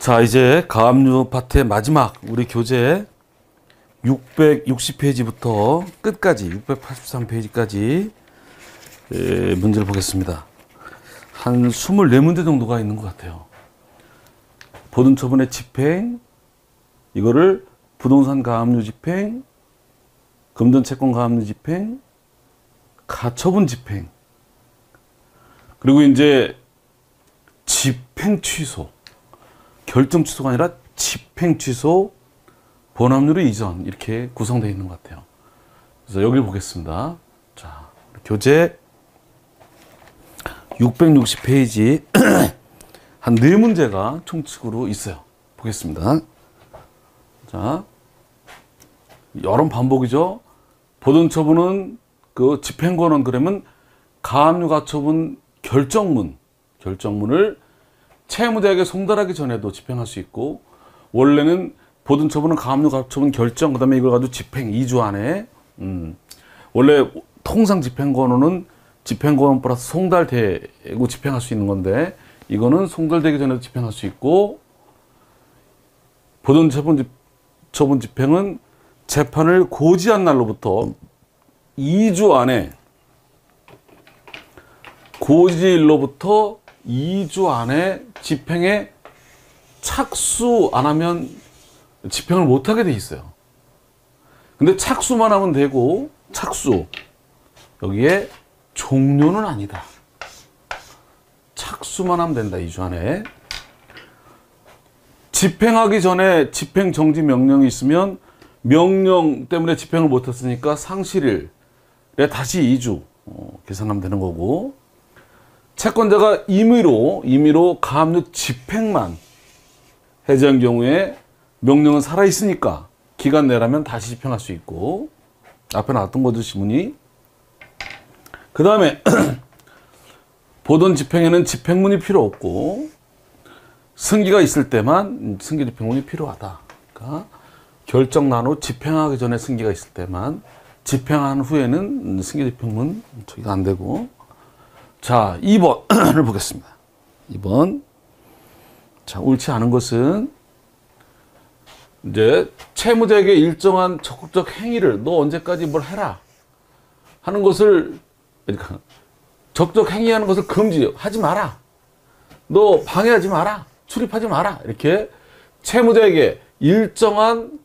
자, 이제 가압류 파트의 마지막 우리 교재 660페이지부터 끝까지 683페이지까지 문제를 보겠습니다. 한 24문제 정도가 있는 것 같아요. 보존처분의 집행, 이거를 부동산 가압류 집행, 금전채권 가압류 집행, 가처분 집행, 그리고 이제 집행 취소, 결정 취소가 아니라 집행 취소, 본압류로 이전, 이렇게 구성되어 있는 것 같아요. 그래서 여기를 보겠습니다. 자, 교재 660페이지 한 4문제가 총칙으로 있어요. 보겠습니다. 자, 여러 반복이죠. 보존처분은 그 집행권은 그러면 가압류 가처분 결정문을 채무자에게 송달하기 전에도 집행할 수 있고, 원래는 보존처분은 가압류 가처분 결정, 그 다음에 이걸 가지고 집행 2주 안에, 원래 통상 집행권은 집행권 플러스 송달되고 집행할 수 있는 건데, 이거는 송달되기 전에도 집행할 수 있고, 보존처분 집행은 재판을 고지한 날로부터 2주 안에, 고지일로부터 2주 안에 집행에 착수 안 하면 집행을 못 하게 돼 있어요. 근데 착수만 하면 되고, 착수. 여기에 종료는 아니다. 착수만 하면 된다, 2주 안에. 집행하기 전에 집행 정지 명령이 있으면 명령 때문에 집행을 못 했으니까 상실일에 다시 2주 계산하면 되는 거고, 채권자가 임의로 가압류 집행만 해제한 경우에 명령은 살아있으니까 기간 내라면 다시 집행할 수 있고, 앞에 나왔던 거죠, 지문이. 그 다음에 보존 집행에는 집행문이 필요 없고, 승기가 있을 때만 승기 집행문이 필요하다. 그러니까 결정난 후 집행하기 전에 승기가 있을 때만, 집행한 후에는 승기 집행문 저기가 안 되고. 자, 2번을 보겠습니다. 2번. 자, 옳지 않은 것은 이제 채무자에게 일정한 적극적 행위를, 너 언제까지 뭘 해라 하는 것을, 그러니까 적극적 행위하는 것을 금지하지 마라, 너 방해하지 마라, 출입하지 마라, 이렇게 채무자에게 일정한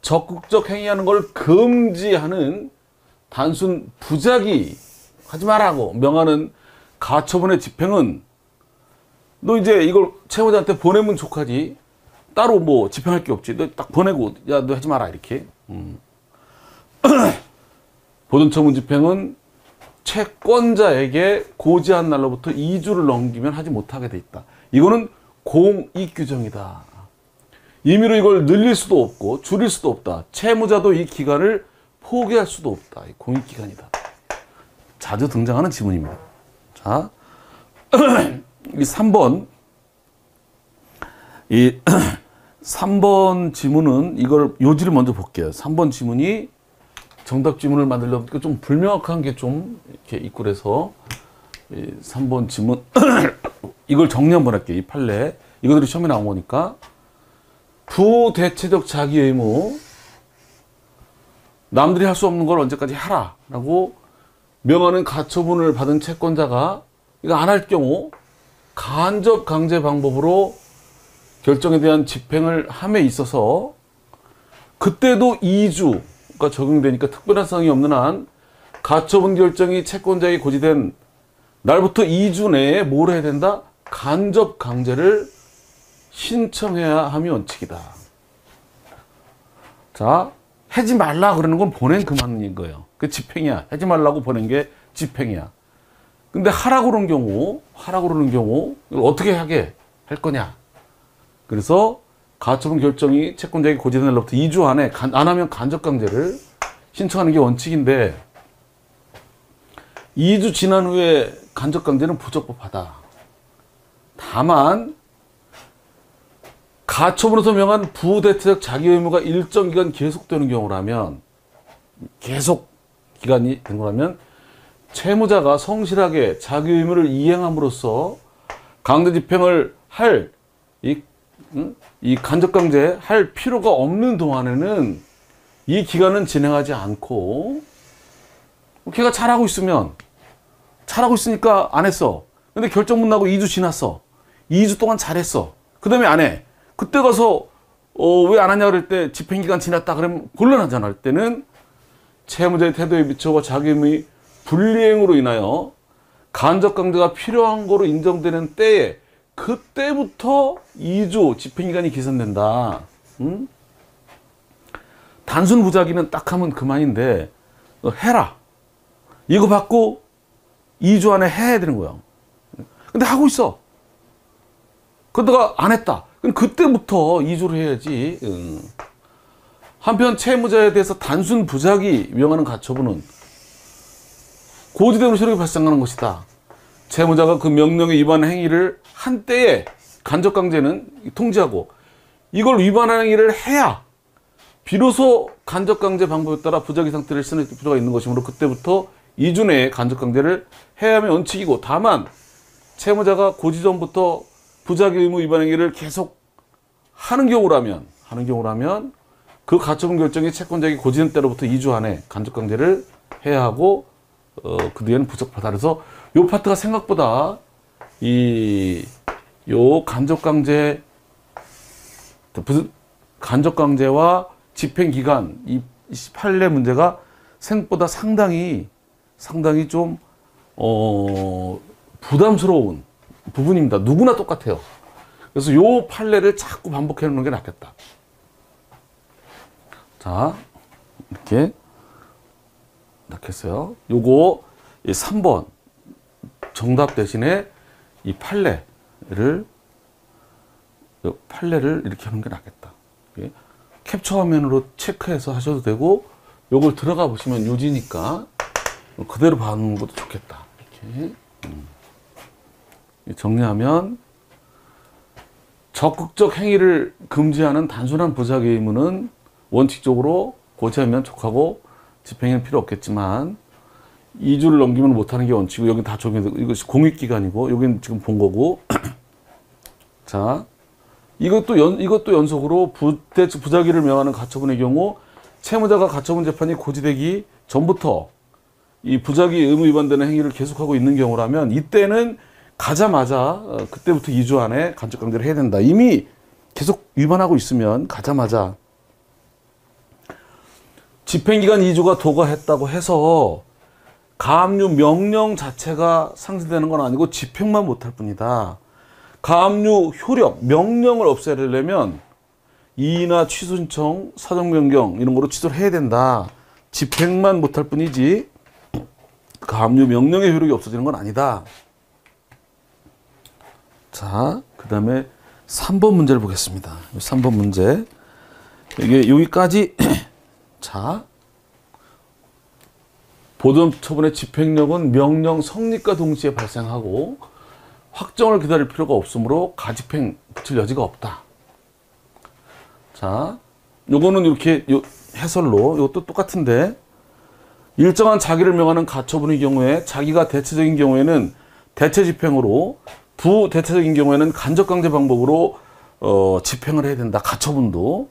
적극적 행위하는 걸 금지하는 단순 부작위 하지 마라고 명하는 가처분의 집행은, 너 이제 이걸 채무자한테 보내면 족하지, 따로 뭐 집행할 게 없지, 너 딱 보내고, 야, 너 하지 마라, 이렇게. 보존처분 집행은 채권자에게 고지한 날로부터 2주를 넘기면 하지 못하게 돼 있다. 이거는 공익 규정이다. 임의로 이걸 늘릴 수도 없고 줄일 수도 없다. 채무자도 이 기간을 포기할 수도 없다. 공익 기간이다. 자주 등장하는 지문입니다. 자, 이 3번. 이 3번 지문은, 이걸 요지를 먼저 볼게요. 3번 지문이 정답 지문을 만들려면 좀 불명확한 게 좀 이렇게 있고, 그래서 3번 지문 이걸 정리 한번 할게요. 이 판례 이거들이 시험에 나온 거니까. 부대체적 자기 의무, 남들이 할 수 없는 걸 언제까지 하라 라고 명하는 가처분을 받은 채권자가 이거 안 할 경우 간접 강제 방법으로 결정에 대한 집행을 함에 있어서, 그때도 2주가 적용되니까 특별한 사항이 없는 한 가처분 결정이 채권자에게 고지된 날부터 2주 내에 뭘 해야 된다? 간접 강제를 신청해야 함이 원칙이다. 자, 하지 말라 그러는 건 보낸 그만인 거예요. 그 집행이야. 하지 말라고 보낸 게 집행이야. 근데 하라고 그러는 경우 이걸 어떻게 하게 할 거냐. 그래서 가처분 결정이 채권자에게 고지된 날로부터 2주 안에 안 하면 간접 강제를 신청하는 게 원칙인데, 2주 지난 후에 간접 강제는 부적법하다. 다만 가처분에서 명한 부대체적 자기 의무가 일정 기간 계속되는 경우라면, 계속 기간이 된 거라면 채무자가 성실하게 자기 의무를 이행함으로써 강제 집행을 할 이 이 간접강제 할 필요가 없는 동안에는 이 기간은 진행하지 않고, 걔가 잘하고 있으니까 안 했어. 근데 결정문 나고 2주 지났어. 2주 동안 잘했어. 그 다음에 안 해. 그때 가서 왜 안 하냐 그럴 때 집행기간 지났다 그러면 곤란하잖아. 할 때는 채무자의 태도에 비춰서 자기 의무의 불이행으로 인하여 간접강제가 필요한 거로 인정되는 때에 그때부터 2주 집행기간이 기산된다. 단순 부작위는 딱 하면 그만인데 해라. 이거 받고 2주 안에 해야 되는 거야. 근데 하고 있어. 그러다가 안 했다. 그럼 그때부터 2주를 해야지. 한편 채무자에 대해서 단순 부작위 명하는 가처분은 고지대로 효력이 발생하는 것이다. 채무자가 그 명령에 위반한 행위를 한 때에 간접강제는 통지하고 이걸 위반한 행위를 해야 비로소 간접강제 방법에 따라 부작위 상태를 쓰는 필요가 있는 것이므로 그때부터 2주 내에 간접강제를 해야 하면 원칙이고, 다만 채무자가 고지전부터 부작위 의무 위반 행위를 계속 하는 경우라면 그 가처분 결정이 채권자에게 고지된 때로부터 2주 안에 간접강제를 해야 하고, 그 뒤에는 부적하다. 그래서 요 파트가 생각보다 요 간접강제와 집행기간 이 판례 문제가 생각보다 상당히 좀 부담스러운 부분입니다. 누구나 똑같아요. 그래서 요 판례를 자꾸 반복해 놓는 게 낫겠다. 자, 이렇게 낫겠어요. 요거 3번 정답 대신에 이 판례를 이렇게 하는 게 낫겠다. 캡처 화면으로 체크해서 하셔도 되고, 요걸 들어가 보시면 요지니까 그대로 봐놓는 것도 좋겠다. 이렇게 정리하면, 적극적 행위를 금지하는 단순한 부작위 의무는 원칙적으로 고지하면 촉하고 집행에는 필요 없겠지만 2주를 넘기면 못하는 게 원칙이고, 여기 다 적용돼. 이것이 공익기간이고, 여기는 지금 본 거고. 자, 이것도 연속으로 부작위를 명하는 가처분의 경우 채무자가 가처분 재판이 고지되기 전부터 이 부작위 의무 위반되는 행위를 계속하고 있는 경우라면 이때는 가자마자 그때부터 2주 안에 간접강제를 해야 된다. 이미 계속 위반하고 있으면 가자마자 집행기간 2주가 도과했다고 해서 가압류 명령 자체가 상실되는 건 아니고 집행만 못할 뿐이다. 가압류 효력, 명령을 없애려면 이의나 취소 신청, 사정 변경 이런 거로 취소를 해야 된다. 집행만 못할 뿐이지 가압류 명령의 효력이 없어지는 건 아니다. 자, 그 다음에 3번 문제를 보겠습니다. 3번 문제. 이게 여기까지 자, 보존 처분의 집행력은 명령 성립과 동시에 발생하고 확정을 기다릴 필요가 없으므로 가집행 붙일 여지가 없다. 자, 요거는 이렇게 해설로 이것도 똑같은데, 일정한 자기를 명하는 가처분의 경우에 자기가 대체적인 경우에는 대체 집행으로, 부대체적인 경우에는 간접강제 방법으로 집행을 해야 된다. 가처분도.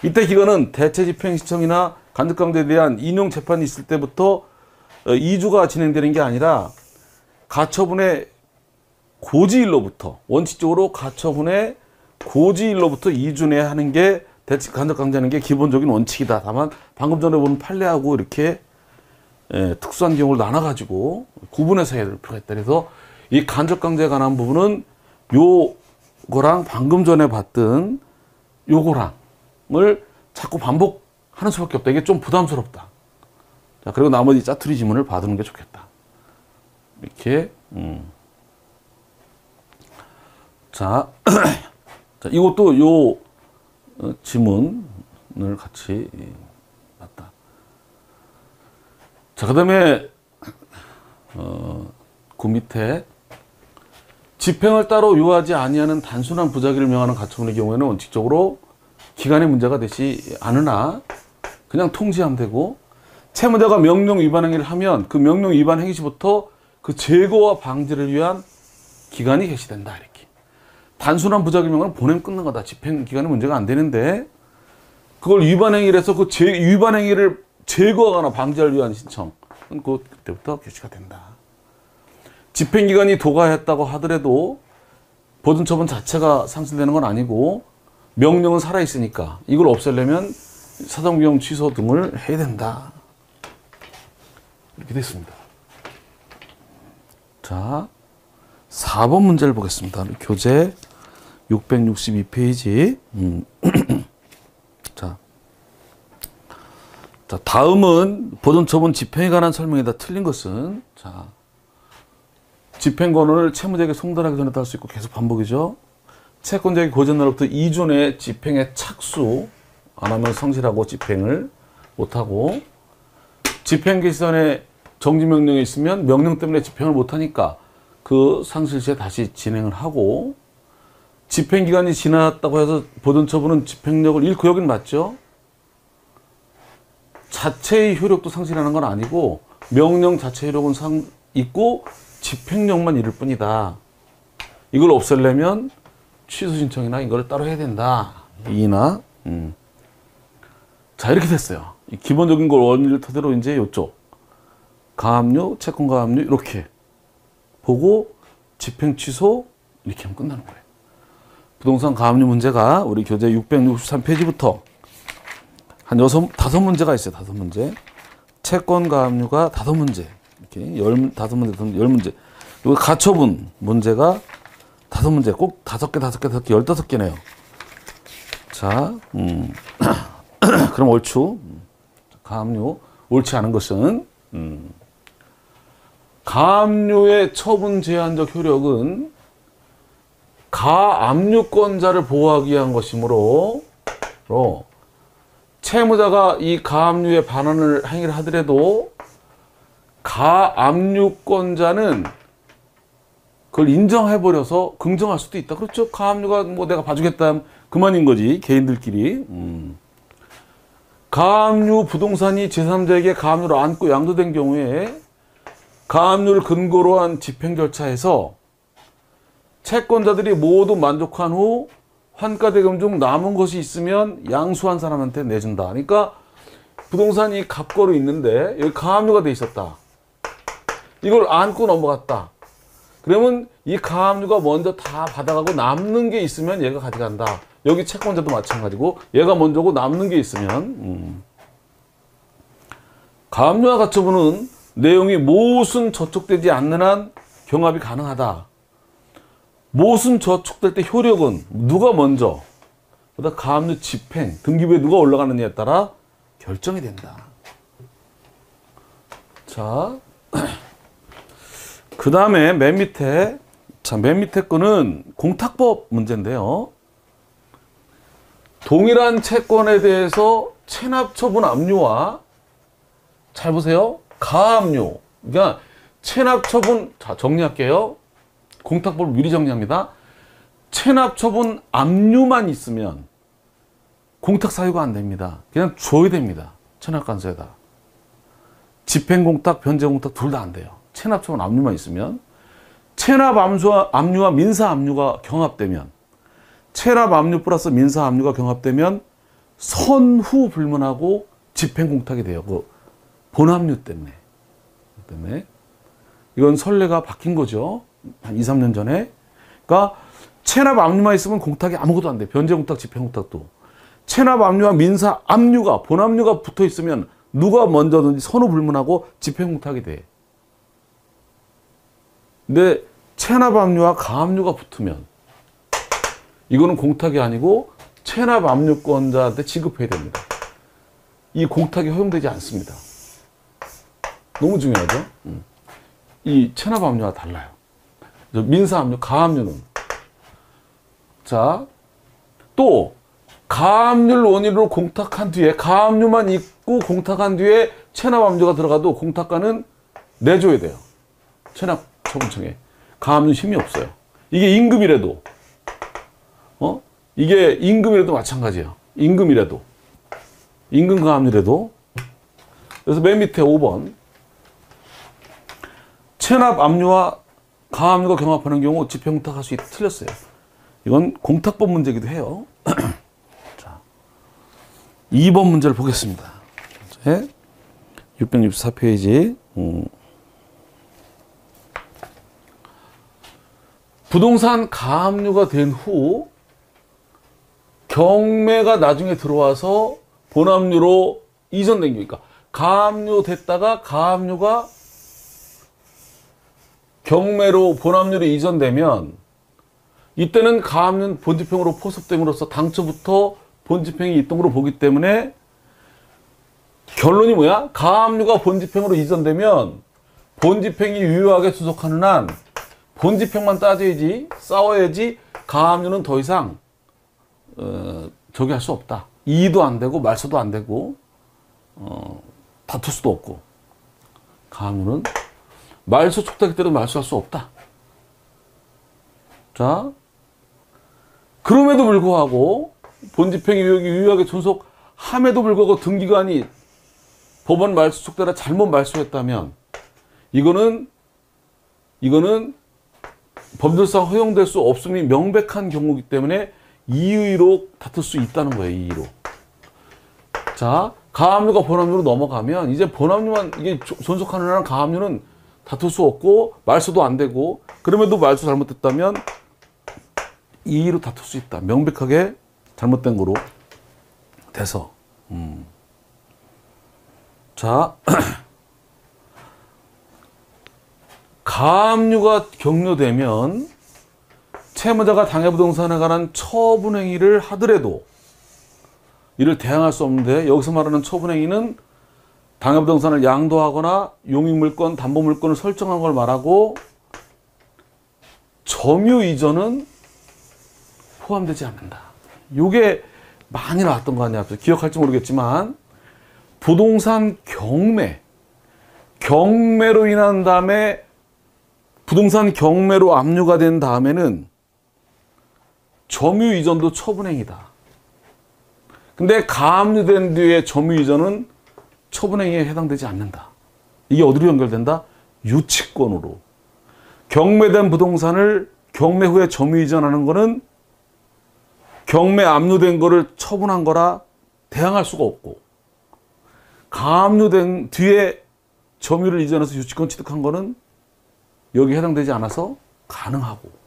이때 기간은 대체 집행 시청이나 간접강제에 대한 인용 재판이 있을 때부터 2주가 진행되는 게 아니라 가처분의 고지일로부터, 원칙적으로 가처분의 고지일로부터 2주 내에 하는 게 대체 간접강제하는 게 기본적인 원칙이다. 다만 방금 전에 본 판례하고 이렇게 특수한 경우를 나눠가지고 구분해서 해야 될 필요가 있다. 그래서 이 간접강제에 관한 부분은 요거랑 방금 전에 봤던 요거랑을 자꾸 반복하는 수밖에 없다. 이게 좀 부담스럽다. 자, 그리고 나머지 짜투리 지문을 봐두는 게 좋겠다. 이렇게 자, 자, 이것도 요 지문을 같이 봤다. 자, 그 다음에 그 밑에 집행을 따로 요하지 아니하는 단순한 부작위를 명하는 가처분의 경우에는 원칙적으로 기간의 문제가 되지 않으나 그냥 통지하면 되고, 채무자가 명령 위반 행위를 하면 그 명령 위반 행위 시부터 그 제거와 방지를 위한 기간이 개시된다. 이렇게. 단순한 부작용은 보내면 끝난 거다. 집행기간이 문제가 안 되는데 그걸 위반행위를 해서 그 위반행위를 제거하거나 방지하기 위한 신청. 그때부터 개시가 된다. 집행기간이 도과했다고 하더라도 보존처분 자체가 상실되는 건 아니고 명령은 살아있으니까 이걸 없애려면 사정비용 취소 등을 해야 된다. 이렇게 됐습니다. 자, 4번 문제를 보겠습니다. 교재 662페이지. 자, 다음은 보존처분 집행에 관한 설명이다. 틀린 것은 자, 집행권을 채무자에게 송달하기 전에도 할 수 있고 계속 반복이죠. 채권자에게 고전 날로부터 2주 내에 집행에 착수 안 하면 성실하고 집행을 못하고 집행 개시 전에 정지명령이 있으면 명령 때문에 집행을 못하니까 그 상실 시에 다시 진행을 하고 집행기간이 지났다고 해서 보존처분은 집행력을 잃고 여긴 맞죠? 자체의 효력도 상실하는 건 아니고 명령 자체 효력은 있고 집행력만 잃을 뿐이다. 이걸 없애려면 취소 신청이나 이걸 따로 해야 된다. 이나 자, 이렇게 됐어요. 기본적인 걸 원리를 토대로 이제 요쪽 가압류, 채권 가압류 이렇게 보고 집행 취소 이렇게 하면 끝나는 거예요. 부동산 가압류 문제가 우리 교재 663페이지부터 한 5문제가 있어요. 5문제. 채권 가압류가 5문제. 이렇게 15문제, 10문제. 그리고 가처분 문제가 5문제. 꼭 5개, 15개네요. 자, 그럼 옳추. 가압류. 옳지 않은 것은, 가압류의 처분 제한적 효력은 가압류권자를 보호하기 위한 것이므로, 채무자가 이 가압류에 반환을 행위를 하더라도 가압류권자는 그걸 인정해버려서 긍정할 수도 있다. 그렇죠? 가압류가 뭐 내가 봐주겠다 하면 그만인 거지. 개인들끼리. 가압류 부동산이 제3자에게 가압류를 안고 양도된 경우에 가압류를 근거로 한 집행 절차에서 채권자들이 모두 만족한 후 환가대금 중 남은 것이 있으면 양수한 사람한테 내준다. 그러니까 부동산이 갑거로 있는데 여기 가압류가 돼 있었다. 이걸 안고 넘어갔다. 그러면 이 가압류가 먼저 다 받아가고 남는 게 있으면 얘가 가져간다. 여기 채권자도 마찬가지고 얘가 먼저고 남는 게 있으면 가압류와 가처분은 내용이 모순 저촉되지 않는 한 경합이 가능하다. 모순 저촉될 때 효력은 누가 먼저 보다 가압류 집행 등기부에 누가 올라가느냐에 따라 결정이 된다. 자, 그 다음에 맨 밑에 거는 공탁법 문제인데요. 동일한 채권에 대해서 체납처분 압류와 잘 보세요. 가압류. 그러니까 체납처분, 자, 정리할게요. 공탁법을 미리 정리합니다. 체납처분 압류만 있으면 공탁 사유가 안 됩니다. 그냥 줘야 됩니다. 체납관서에다. 집행공탁, 변제공탁 둘 다 안 돼요. 체납처분 압류만 있으면. 체납 압류와 민사 압류가 경합되면, 체납 압류 플러스 민사 압류가 경합되면 선후 불문하고 집행공탁이 돼요. 그 본압류 때문에. 이건 선례가 바뀐 거죠. 한 2, 3년 전에. 그러니까 체납 압류만 있으면 공탁이 아무것도 안 돼. 변제공탁, 집행공탁도. 체납 압류와 민사 압류가, 본압류가 붙어 있으면 누가 먼저든지 선후 불문하고 집행공탁이 돼. 근데 체납 압류와 가압류가 붙으면 이거는 공탁이 아니고 체납 압류권자한테 지급해야 됩니다. 이 공탁이 허용되지 않습니다. 너무 중요하죠? 이 체납 압류와 달라요. 민사 압류, 가압류는. 자, 또 가압류를 원인으로 공탁한 뒤에 가압류만 있고 공탁한 뒤에 체납 압류가 들어가도 공탁가는 내줘야 돼요. 체납처분청에. 가압류 힘이 없어요. 이게 임금이라도. 이게 임금이라도 마찬가지예요. 임금이라도. 임금 가압류라도. 그래서 맨 밑에 5번. 체납 압류와 가압류가 경합하는 경우 집행공탁할 수 있다. 틀렸어요. 이건 공탁법 문제이기도 해요. 자, 2번 문제를 보겠습니다. 664페이지. 부동산 가압류가 된 후 경매가 나중에 들어와서 본압류로 이전된 거니까 가압류 됐다가 가압류가 경매로 본압류로 이전되면 이때는 가압류는 본집행으로 포섭됨으로써 당초부터 본집행이 있던 걸로 보기 때문에 결론이 뭐야? 가압류가 본집행으로 이전되면 본집행이 유효하게 수속하는 한 본집행만 따져야지 싸워야지 가압류는 더 이상 저기 할 수 없다. 이의도 안 되고 말소도 안 되고 다툴 수도 없고 가압류는 말소 촉탁이 때도 말소할 수 없다. 자, 그럼에도 불구하고 본집행이 유효하게 존속함에도 불구하고 등기관이 법원 말소 촉탁에 잘못 말소했다면 이거는 법률상 허용될 수 없음이 명백한 경우이기 때문에 이의로 다툴 수 있다는 거예요. 이의로. 자, 가압류가 본압류로 넘어가면 이제 본압류만 이게 존속하는 한은 가압류는 다툴 수 없고 말소도 안 되고 그럼에도 말소 잘못됐다면 이의로 다툴 수 있다. 명백하게 잘못된 거로 돼서. 자, 가압류가 격려되면 채무자가 당해부동산에 관한 처분행위를 하더라도 이를 대항할 수 없는데 여기서 말하는 처분행위는 당해부동산을 양도하거나 용익물권, 담보물권을 설정한 걸 말하고 점유 이전은 포함되지 않는다. 이게 많이 나왔던 거 아니야? 기억할지 모르겠지만 부동산 경매로 인한 다음에 부동산 경매로 압류가 된 다음에는 점유 이전도 처분행위다. 근데 가압류된 뒤에 점유 이전은 처분행위에 해당되지 않는다. 이게 어디로 연결된다? 유치권으로. 경매된 부동산을 경매 후에 점유 이전하는 거는 경매 압류된 거를 처분한 거라 대항할 수가 없고 가압류된 뒤에 점유를 이전해서 유치권 취득한 거는 여기 해당되지 않아서 가능하고.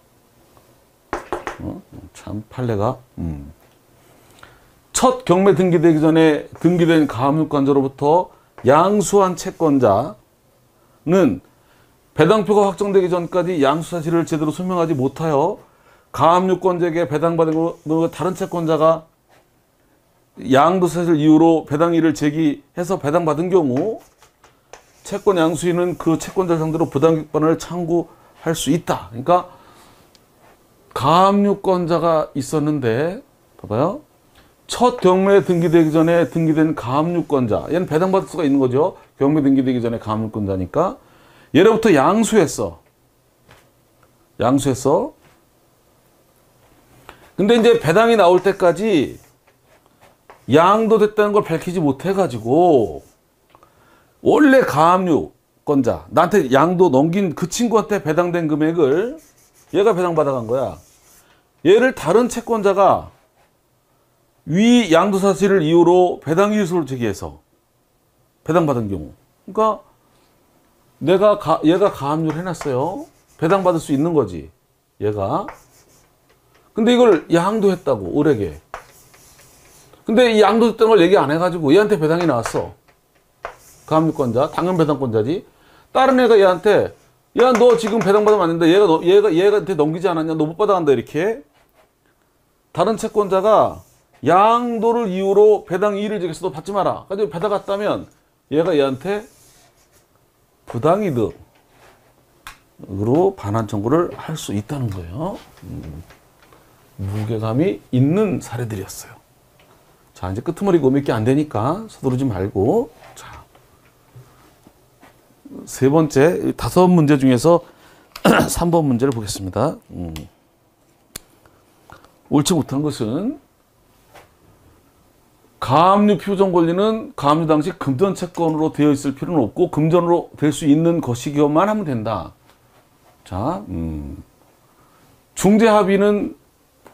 참 판례가. 첫 경매 등기되기 전에 등기된 가압류권자로부터 양수한 채권자는 배당표가 확정되기 전까지 양수 사실을 제대로 설명하지 못하여 가압류권자에게 배당받은 거 다른 채권자가 양도 사실 이유로 배당일을 제기해서 배당받은 경우 채권 양수인은 그 채권자 상대로 부당격반을 청구할 수 있다. 그러니까 가압류권자가 있었는데 봐봐요. 첫 경매에 등기되기 전에 등기된 가압류권자, 얘는 배당받을 수가 있는 거죠. 경매 등기되기 전에 가압류권자니까 얘로부터 양수했어. 근데 이제 배당이 나올 때까지 양도됐다는 걸 밝히지 못해가지고 원래 가압류권자, 나한테 양도 넘긴 그 친구한테 배당된 금액을 얘가 배당받아간 거야. 얘를 다른 채권자가 위 양도 사실을 이유로 배당 이유서를 제기해서 배당받은 경우. 그러니까 얘가 가압류를 해놨어요. 배당받을 수 있는 거지. 얘가. 근데 이걸 양도했다고, 을에게. 근데 이 양도했다는 걸 얘기 안 해가지고 얘한테 배당이 나왔어. 가압류권자, 당연 배당권자지. 다른 애가 얘한테, 야, 너 지금 배당받으면 안 된다. 얘한테 넘기지 않았냐? 너 못 받아간다. 이렇게. 다른 채권자가 양도를 이유로 배당 이의를 제기해서 너 받지 마라. 가지고 받아갔다면 얘가 얘한테 부당이득으로 반환 청구를 할 수 있다는 거예요. 무게감이 있는 사례들이었어요. 자, 이제 끄트머리가 몇 개 안 되니까 서두르지 말고. 자, 세 번째, 5문제 중에서 3번 문제를 보겠습니다. 옳지 못한 것은 가압류 표정 권리는 가압류 당시 금전 채권으로 되어 있을 필요는 없고 금전으로 될 수 있는 것이기만 하면 된다. 자, 중재 합의는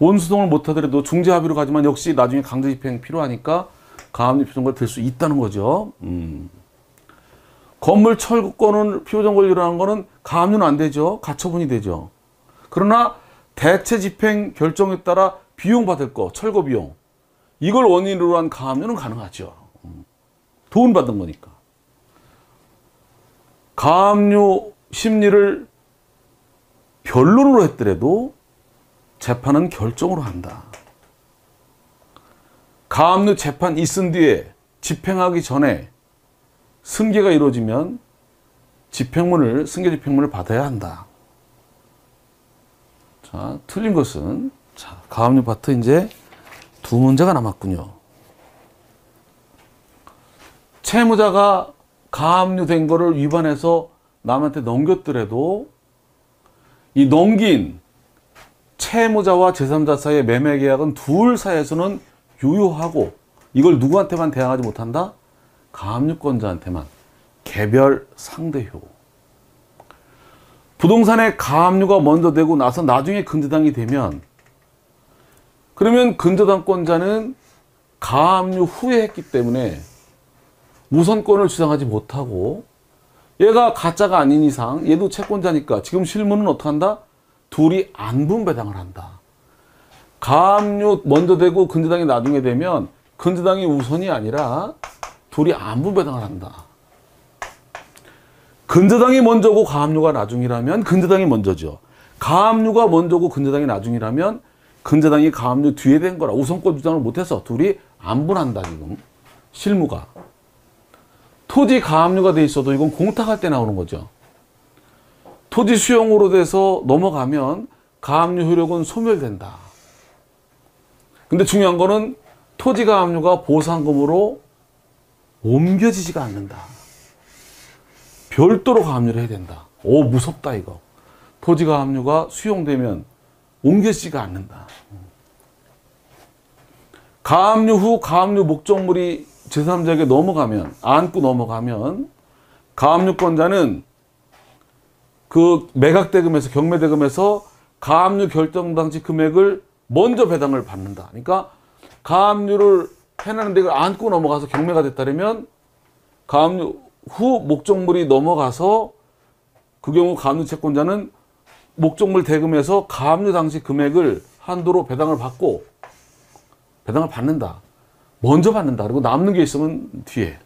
원수동을 못하더라도 중재합의로 가지만 역시 나중에 강제집행 필요하니까 가압류 표정권을 들 수 있다는 거죠. 건물 철거권을 표정 권리라는 거는 가압류는 안 되죠. 가처분이 되죠. 그러나 대체 집행 결정에 따라 비용 받을 거, 철거 비용, 이걸 원인으로 한 가압류는 가능하죠. 돈 받은 거니까. 가압류 심리를 변론으로 했더라도 재판은 결정으로 한다. 가압류 재판 있은 뒤에 집행하기 전에 승계가 이루어지면 승계 집행문을 받아야 한다. 자, 틀린 것은, 자, 가압류 파트 이제 두 문제가 남았군요. 채무자가 가압류된 거를 위반해서 남한테 넘겼더라도 이 넘긴 채무자와 제3자 사이의 매매 계약은 둘 사이에서는 유효하고 이걸 누구한테만 대항하지 못한다? 가압류권자한테만. 개별 상대효. 부동산에 가압류가 먼저 되고 나서 나중에 근저당이 되면 그러면 근저당권자는 가압류 후에 했기 때문에 우선권을 주장하지 못하고 얘가 가짜가 아닌 이상 얘도 채권자니까 지금 실무는 어떻게 한다? 둘이 안분배당을 한다. 가압류 먼저 되고 근저당이 나중에 되면 근저당이 우선이 아니라 둘이 안분배당을 한다. 근저당이 먼저고 가압류가 나중이라면 근저당이 먼저죠. 가압류가 먼저고 근저당이 나중이라면 근저당이 가압류 뒤에 된 거라. 우선권 주장을 못해서 둘이 안분한다 지금. 실무가. 토지 가압류가 돼 있어도 이건 공탁할 때 나오는 거죠. 토지 수용으로 돼서 넘어가면 가압류 효력은 소멸된다. 근데 중요한 거는 토지 가압류가 보상금으로 옮겨지지가 않는다. 별도로 가압류를 해야 된다. 오, 무섭다 이거. 토지 가압류가 수용되면 옮겨지지가 않는다. 가압류 후 가압류 목적물이 제3자에게 넘어가면, 안고 넘어가면 가압류권자는 그 매각대금에서, 경매대금에서 가압류 결정 당시 금액을 먼저 배당을 받는다. 그러니까 가압류를 해내는데 이걸 안고 넘어가서 경매가 됐다면 가압류 후 목적물이 넘어가서 그 경우 가압류 채권자는 목적물 대금에서 가압류 당시 금액을 한도로 배당을 받고 배당을 받는다. 먼저 받는다. 그리고 남는 게 있으면 뒤에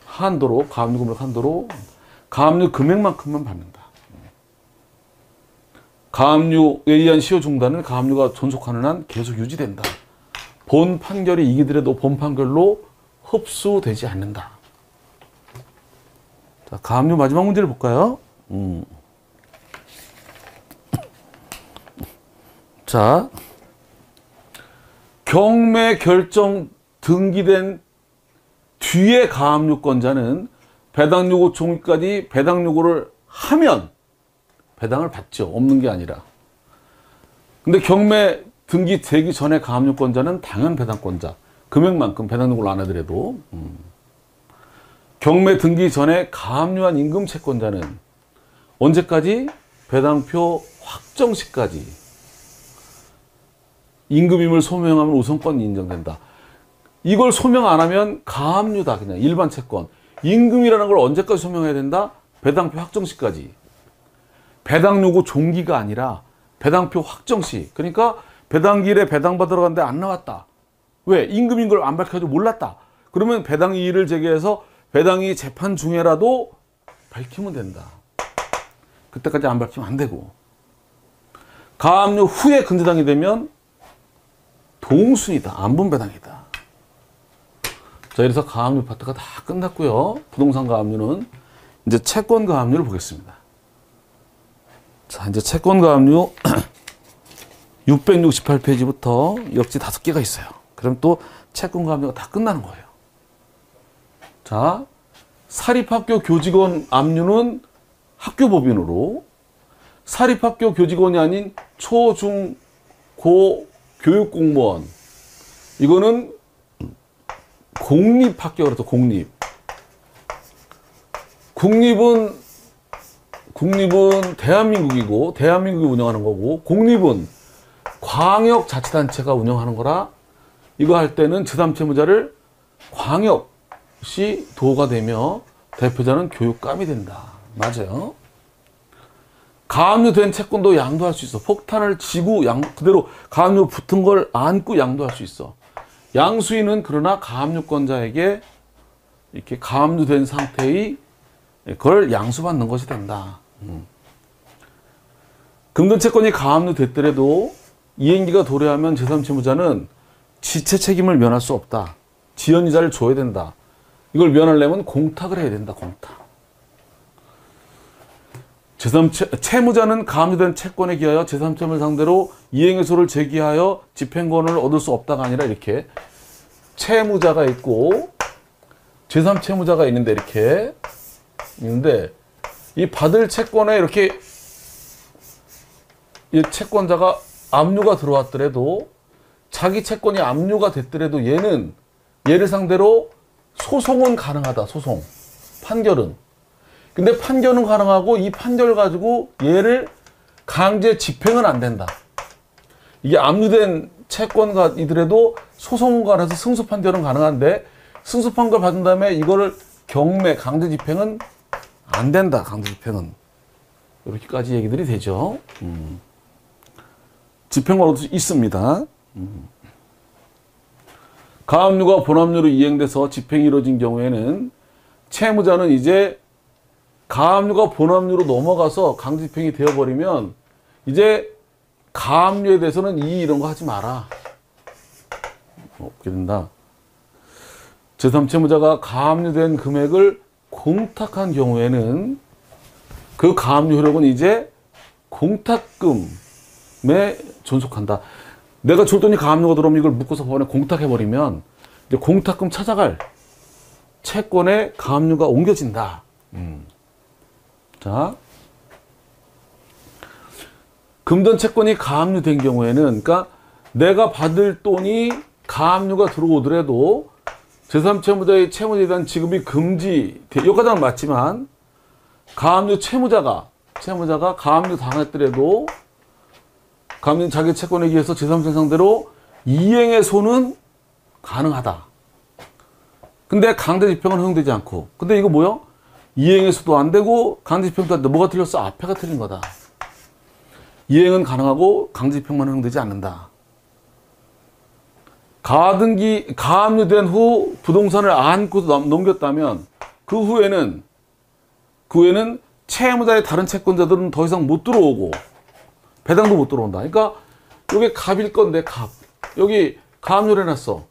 한도로 가압류 금액 한도로 가압류 금액만큼만 받는다. 가압류에 의한 시효 중단은 가압류가 존속하는 한 계속 유지된다. 본 판결이 이기더라도 본 판결로 흡수되지 않는다. 자, 가압류 마지막 문제를 볼까요? 자, 경매 결정 등기된 뒤에 가압류권자는 배당 요구 종이까지 배당 요구를 하면 배당을 받죠. 없는 게 아니라. 근데 경매 등기 되기 전에 가압류권자는 당연 배당권자. 금액만큼 배당 요구를 안 하더라도. 경매 등기 전에 가압류한 임금 채권자는 언제까지? 배당표 확정 시까지. 임금임을 소명하면 우선권이 인정된다. 이걸 소명 안 하면 가압류다. 그냥 일반 채권. 임금이라는 걸 언제까지 소명해야 된다? 배당표 확정시까지. 배당 요구 종기가 아니라 배당표 확정시. 그러니까 배당기일에 배당 받으러 갔는데 안 나왔다. 왜? 임금인 걸 안 밝혀도 몰랐다. 그러면 배당 이의를 제기해서 배당이 재판 중에라도 밝히면 된다. 그때까지 안 밝히면 안 되고. 가압류 후에 근저당이 되면 동순이다. 안분배당이다. 자, 이래서 가압류 파트가 다 끝났고요. 부동산 가압류는 이제 채권 가압류를 보겠습니다. 자, 이제 채권 가압류 668페이지부터 역지 5개가 있어요. 그럼 또 채권 가압류가 다 끝나는 거예요. 자, 사립학교 교직원 압류는 학교법인으로, 사립학교 교직원이 아닌 초, 중, 고 교육공무원, 이거는 공립학교, 그래서 공립. 국립은 대한민국이고 대한민국이 운영하는 거고, 공립은 광역자치단체가 운영하는 거라 이거 할 때는 제3채무자를 광역시 도가 되며 대표자는 교육감이 된다. 맞아요. 가압류된 채권도 양도할 수 있어. 폭탄을 지고 그대로 가압류 붙은 걸 안고 양도할 수 있어. 양수인은 그러나 가압류권자에게 이렇게 가압류된 상태의 그걸 양수받는 것이 된다. 금전채권이 가압류됐더라도 이행기가 도래하면 제3채무자는 지체 책임을 면할 수 없다. 지연이자를 줘야 된다. 이걸 면하려면 공탁을 해야 된다. 공탁. 채무자는 가압류된 채권에 기하여 제3채무를 상대로 이행의소를 제기하여 집행권을 얻을 수 없다가 아니라 이렇게 채무자가 있고 제3채무자가 있는데 이렇게 있는데 이 받을 채권에 이렇게 이 채권자가 압류가 들어왔더라도 자기 채권이 압류가 됐더라도 얘를 상대로 소송은 가능하다. 소송. 판결은. 근데 판결은 가능하고 이 판결 가지고 얘를 강제 집행은 안 된다. 이게 압류된 채권이더라도 소송은 가능해서 승소 판결은 가능한데 승소 판결 받은 다음에 이거를 경매, 강제 집행은 안 된다. 강제 집행은. 이렇게까지 얘기들이 되죠. 집행권도 있습니다. 가압류가 본압류로 이행돼서 집행이 이루어진 경우에는 채무자는 이제 가압류가 본압류로 넘어가서 강제집행이 되어버리면 이제 가압류에 대해서는 이런 거 하지 마라. 없게 된다. 제3채무자가 가압류된 금액을 공탁한 경우에는 그 가압류 효력은 이제 공탁금에 존속한다. 내가 줄 돈이 가압류가 들어오면 이걸 묶어서 법원에 공탁해버리면 이제 공탁금 찾아갈 채권에 가압류가 옮겨진다. 자, 금전 채권이 가압류된 경우에는, 그러니까 내가 받을 돈이 가압류가 들어오더라도 제3채무자의 채무자에 대한 지급이 금지, 여기까지는 맞지만 가압류 채무자가 가압류 당했더라도 가압류 자기 채권에 의해서 제3채 상대로 이행의 소는 가능하다. 근데 강제 집행은 허용되지 않고, 근데 이거 뭐요? 이행에서도 안 되고 강제집행도 안 돼. 뭐가 틀렸어? 앞에가 틀린 거다. 이행은 가능하고 강제집행만 허용되지 않는다. 가압류된 후 부동산을 안고 넘겼다면 그 후에는 채무자의 다른 채권자들은 더 이상 못 들어오고 배당도 못 들어온다. 그러니까 이게 갑일 건데 갑. 여기 가압류를 해놨어.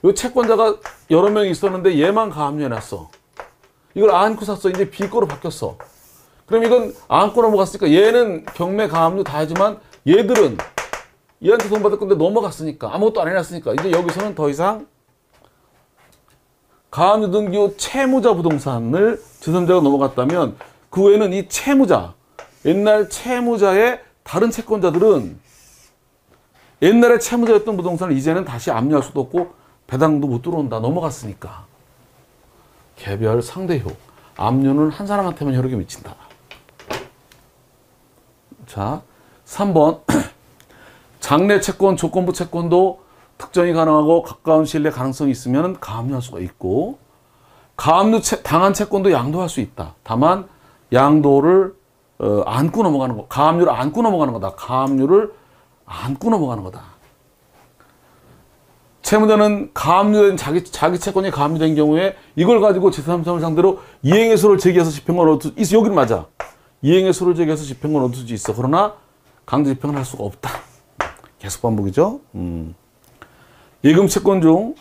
이 채권자가 여러 명이 있었는데 얘만 가압류해놨어. 이걸 안고 샀어. 이제 비거로 바뀌었어. 그럼 이건 안고 넘어갔으니까 얘는 경매 가압류 다 하지만 얘들은 얘한테 돈 받을 건데 넘어갔으니까 아무것도 안 해놨으니까 이제 여기서는 더 이상 가압류 등기 후 채무자 부동산을 제3자가 넘어갔다면 그 후에는 이 채무자, 옛날 채무자의 다른 채권자들은 옛날에 채무자였던 부동산을 이제는 다시 압류할 수도 없고 배당도 못 들어온다. 넘어갔으니까. 개별 상대효. 압류는 한 사람한테만 효력이 미친다. 자, 3번. 장래 채권, 조건부 채권도 특정이 가능하고 가까운 시일 내에 가능성이 있으면 가압류할 수가 있고, 가압류 당한 채권도 양도할 수 있다. 다만 양도를 안고 넘어가는 거. 가압류를 안고 넘어가는 거다. 가압류를 안고 넘어가는 거다. 채무자는 가압류된 자기 채권이 가압류된 경우에 이걸 가지고 제3사람을 상대로 이행의소를 제기해서 집행권을 얻을 수 있어. 여기는 맞아. 이행의소를 제기해서 집행권을 얻을 수 있어. 그러나 강제 집행을 할 수가 없다. 계속 반복이죠. 예금 채권 중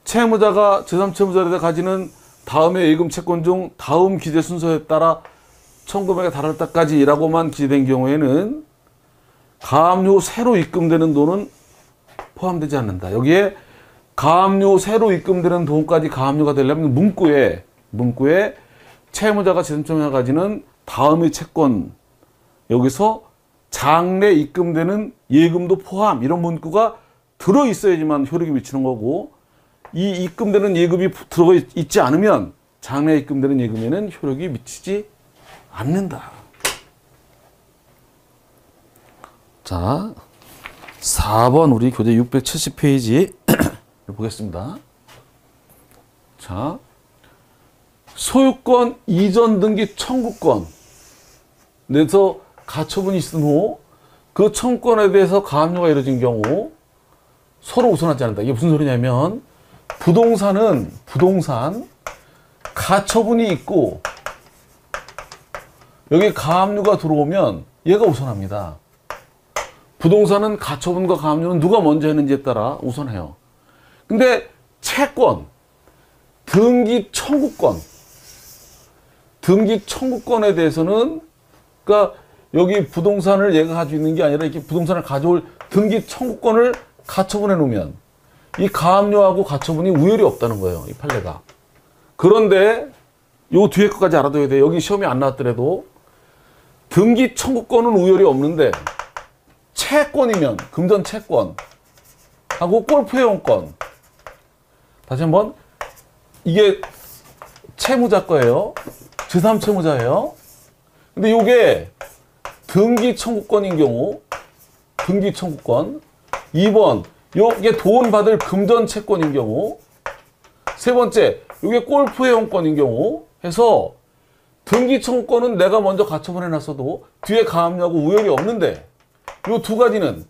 채무자가 제3채무자에게 가지는 다음의 예금 채권 중 다음 기재 순서에 따라 청구금액에 달할 때까지라고만 기재된 경우에는 가압류 새로 입금되는 돈은 포함되지 않는다. 여기에 가압류 새로 입금되는 돈까지 가압류가 되려면 문구에 채무자가 제3채무자가 가지는 다음의 채권 여기서 장래 입금되는 예금도 포함 이런 문구가 들어있어야지만 효력이 미치는 거고 이 입금되는 예금이 들어있지 않으면 장래 입금되는 예금에는 효력이 미치지 않는다. 자, 4번 우리 교재 670페이지 보겠습니다. 자, 소유권 이전 등기 청구권 내서 가처분이 있은 후 그 청구권에 대해서 가압류가 이루어진 경우 서로 우선하지 않는다. 이게 무슨 소리냐면 부동산 가처분이 있고 여기 가압류가 들어오면 얘가 우선합니다. 부동산은 가처분과 가압류는 누가 먼저 했는지에 따라 우선해요. 근데 채권, 등기 청구권에 대해서는 그러니까 여기 부동산을 얘가 가지고 있는 게 아니라 이렇게 부동산을 가져올 등기 청구권을 가처분해 놓으면 이 가압류하고 가처분이 우열이 없다는 거예요. 이 판례가. 그런데 요 뒤에 것까지 알아둬야 돼. 여기 시험이 안 나왔더라도 등기 청구권은 우열이 없는데 채권이면 금전 채권 하고 골프 회원권 다시 한번 이게 채무자 거예요. 제3채무자예요. 근데 요게 등기 청구권인 경우 등기 청구권 2번 요게 도움받을 금전 채권인 경우 세 번째 요게 골프 회원권인 경우 해서 등기 청구권은 내가 먼저 가처분해 놨어도 뒤에 가압류하고 우열이 없는데 요 두 가지는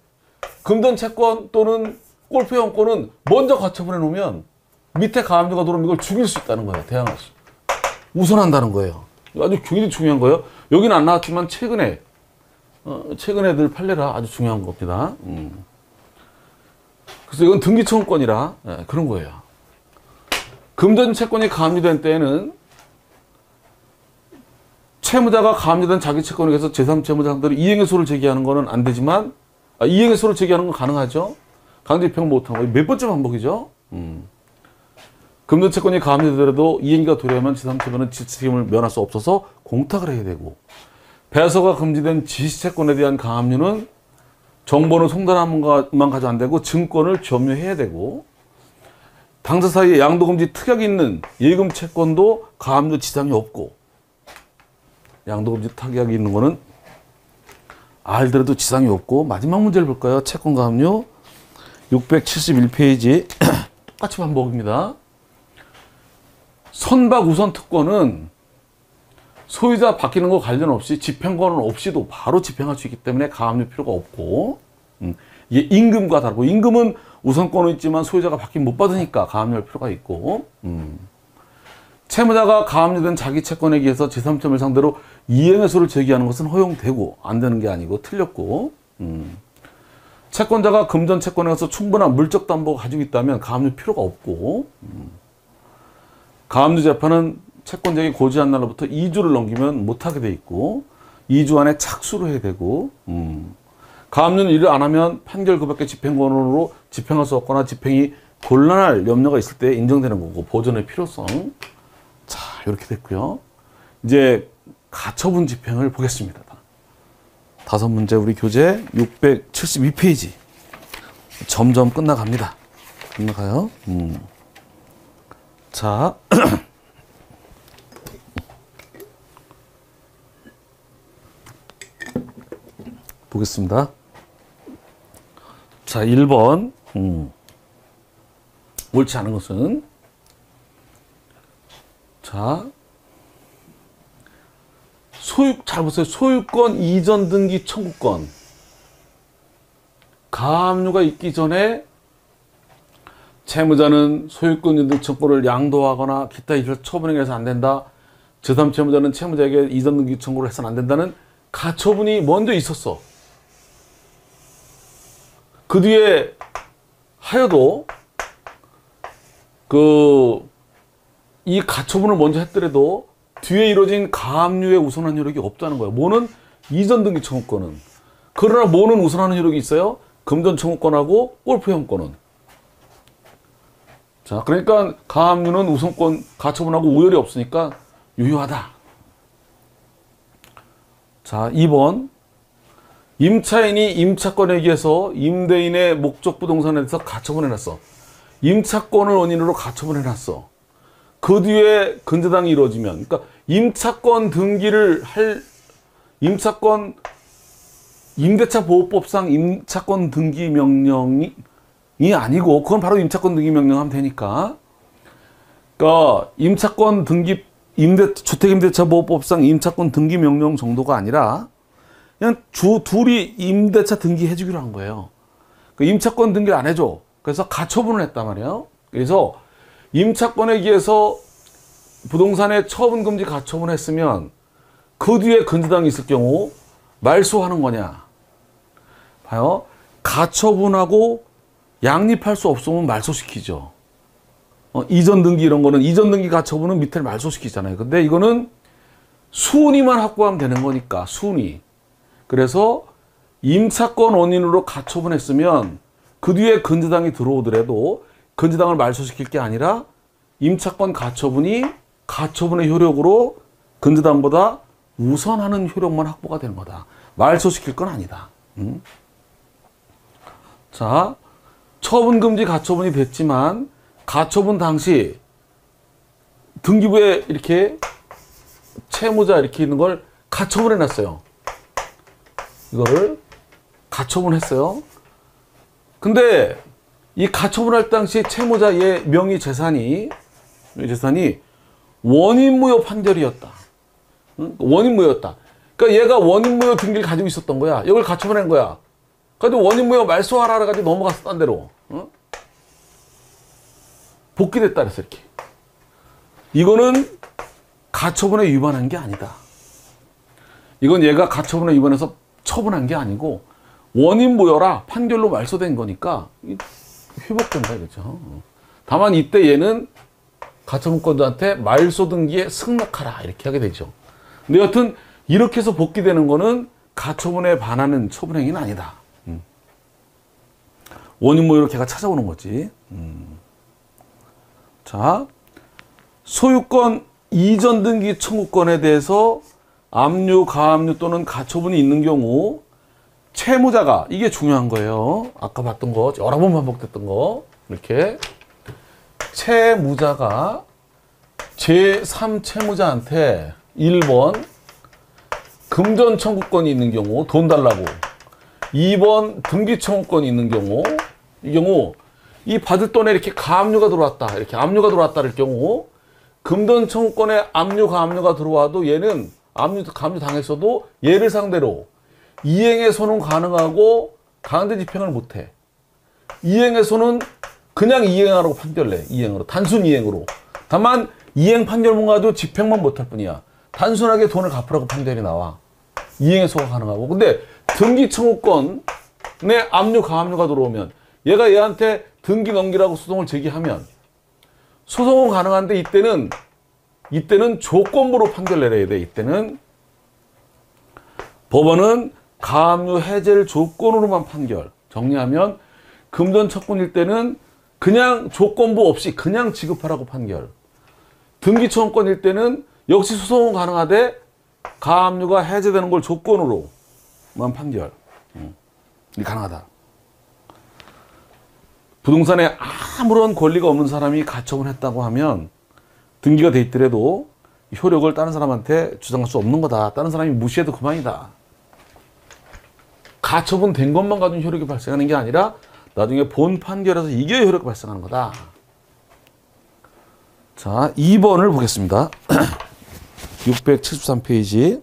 금전 채권 또는 골프 회원권은 먼저 가처분해 놓으면 밑에 가압류가 들어오면 이걸 죽일 수 있다는 거예요. 대항할 수. 우선한다는 거예요. 아주 굉장히 중요한 거예요. 여기는 안 나왔지만 최근에 늘 판례라 아주 중요한 겁니다. 그래서 이건 등기 청구권이라 그런 거예요. 금전 채권이 가압류된 때에는 채무자가 가압류된 자기 채권에 대해서 제3채무자 상대로 이행의소를 제기하는 거는 안 되지만 이행의소를 제기하는 건 가능하죠. 강제 입행 못한 거 몇 번째 반복이죠. 금전 채권이 가압류되더라도 이행기가 도래하면 제3채무자는 지시책임을 면할 수 없어서 공탁을 해야 되고 배서가 금지된 지시채권에 대한 가압류는 정보는 송달함만 가져 안 되고 증권을 점유해야 되고 당사 사이에 양도금지 특약이 있는 예금 채권도 가압류 지장이 없고 양도금지 특약이 있는 거는 알더라도 지장이 없고 마지막 문제를 볼까요? 채권 가압류 671페이지 똑같이 반복입니다. 선박 우선 특권은 소유자 바뀌는 거 관련 없이 집행권은 없이도 바로 집행할 수 있기 때문에 가압류 필요가 없고 이게 임금과 다르고 임금은 우선권은 있지만 소유자가 바뀌면 못 받으니까 가압류할 필요가 있고 채무자가 가압류된 자기 채권에 의해서 제3채무를 상대로 이행의소를 제기하는 것은 허용되고 안 되는 게 아니고 틀렸고 채권자가 금전 채권에 가서 충분한 물적 담보가 가지고 있다면 가압류 필요가 없고 가압류 재판은 채권자에게 고지한 날로부터 2주를 넘기면 못하게 돼 있고 2주 안에 착수를 해야 되고 가압류는 이를 안 하면 판결 그 밖에 집행권으로 집행할 수 없거나 집행이 곤란할 염려가 있을 때 인정되는 거고 보존의 필요성. 자, 이렇게 됐고요. 이제 가처분 집행을 보겠습니다. 5문제 우리 교재 672페이지 점점 끝나갑니다. 끝나가요. 자 보겠습니다. 자 1번 옳지 않은 것은 자 잘 보세요. 소유권 이전 등기 청구권 가압류가 있기 전에 채무자는 소유권 이전 청구를 양도하거나 기타 이율 처분해서 안 된다. 제3채무자는 채무자에게 이전 등기 청구를 해서는 안 된다는 가처분이 먼저 있었어. 그 뒤에 하여도 이 가처분을 먼저 했더라도 뒤에 이루어진 가압류의 우선한 효력이 없다는 거예요. 뭐는 이전 등기 청구권은. 그러나 뭐는 우선하는 효력이 있어요? 금전 청구권하고 골프 회원권은. 자, 그러니까 가압류는 우선권 가처분하고 우열이 없으니까 유효하다. 자, 2번. 임차인이 임차권에 의해서 임대인의 목적 부동산에 대해서 가처분해놨어. 임차권을 원인으로 가처분해놨어. 그 뒤에 근저당이 이루어지면, 그러니까 임차권 등기를 할, 임차권 임대차 보호법상 임차권 등기 명령이 아니고 그건 바로 임차권 등기 명령 하면 되니까. 그러니까 임차권 등기 주택임대차 보호법상 임차권 등기 명령 정도가 아니라 그냥 둘이 임대차 등기 해주기로 한 거예요. 그 임차권 등기를 안 해줘. 그래서 가처분을 했단 말이에요. 그래서 임차권에 의해서 부동산에 처분금지 가처분을 했으면 그 뒤에 근저당이 있을 경우 말소하는 거냐. 봐요. 가처분하고 양립할 수 없으면 말소시키죠. 이전 등기 이런 거는 이전 등기 가처분은 밑에를 말소시키잖아요. 근데 이거는 순위만 확보하면 되는 거니까 순위. 그래서 임차권 원인으로 가처분했으면 그 뒤에 근저당이 들어오더라도 근저당을 말소시킬 게 아니라 임차권 가처분이 가처분의 효력으로 근저당보다 우선하는 효력만 확보가 되는 거다. 말소시킬 건 아니다. 자, 처분금지 가처분이 됐지만 가처분 당시 등기부에 이렇게 채무자 이렇게 있는 걸 가처분해 놨어요. 이거를 가처분했어요. 근데 이 가처분할 당시 채무자의 명의 재산이 원인무효 판결이었다. 원인무효였다. 그러니까 얘가 원인무효 등기를 가지고 있었던 거야. 이걸 가처분한 거야. 그래도 원인무효 말소하라 해가지고 넘어갔어, 딴 데로. 복귀됐다 그랬어, 이렇게. 이거는 가처분에 위반한 게 아니다. 이건 얘가 가처분에 위반해서 처분한 게 아니고 원인무효라 판결로 말소된 거니까 회복된다, 이거죠. 다만 이때 얘는 가처분권자한테 말소 등기에 승낙하라 이렇게 하게 되죠. 근데 여튼 이렇게 해서 복귀되는 거는 가처분에 반하는 처분행위는 아니다. 원인무효로 걔가 찾아오는 거지. 자, 소유권 이전 등기 청구권에 대해서 압류, 가압류 또는 가처분이 있는 경우 채무자가, 이게 중요한 거예요. 아까 봤던 거, 여러 번 반복됐던 거, 이렇게 채무자가 제3채무자한테 1번 금전 청구권이 있는 경우 돈 달라고, 2번 등기 청구권이 있는 경우, 이 경우 이 받을 돈에 이렇게 가압류가 들어왔다, 이렇게 압류가 들어왔다 할 경우 금전 청구권에 압류, 가압류가 들어와도 얘는 압류, 가압류 당했어도 얘를 상대로 이행해소는 가능하고 강제 집행을 못해. 이행해소는 그냥 이행하라고 판결내. 이행으로, 단순 이행으로. 다만 이행 판결문 가지고 집행만 못할 뿐이야. 단순하게 돈을 갚으라고 판결이 나와. 이행해소가 가능하고. 근데 등기 청구권에 압류, 가압류가 들어오면 얘가 얘한테 등기 넘기라고 소송을 제기하면 소송은 가능한데 이때는 조건부로 판결 내려야 돼. 이때는 법원은 가압류 해제를 조건으로만 판결. 정리하면 금전 청구일 때는 그냥 조건부 없이 그냥 지급하라고 판결. 등기 청구권일 때는 역시 소송은 가능하되 가압류가 해제되는 걸 조건으로만 판결. 이 가능하다. 부동산에 아무런 권리가 없는 사람이 가처분했다고 하면 등기가 돼 있더라도 효력을 다른 사람한테 주장할 수 없는 거다. 다른 사람이 무시해도 그만이다. 가처분 된 것만 가지고 효력이 발생하는 게 아니라 나중에 본 판결에서 이게 효력이 발생하는 거다. 자, 2번을 보겠습니다. 673페이지.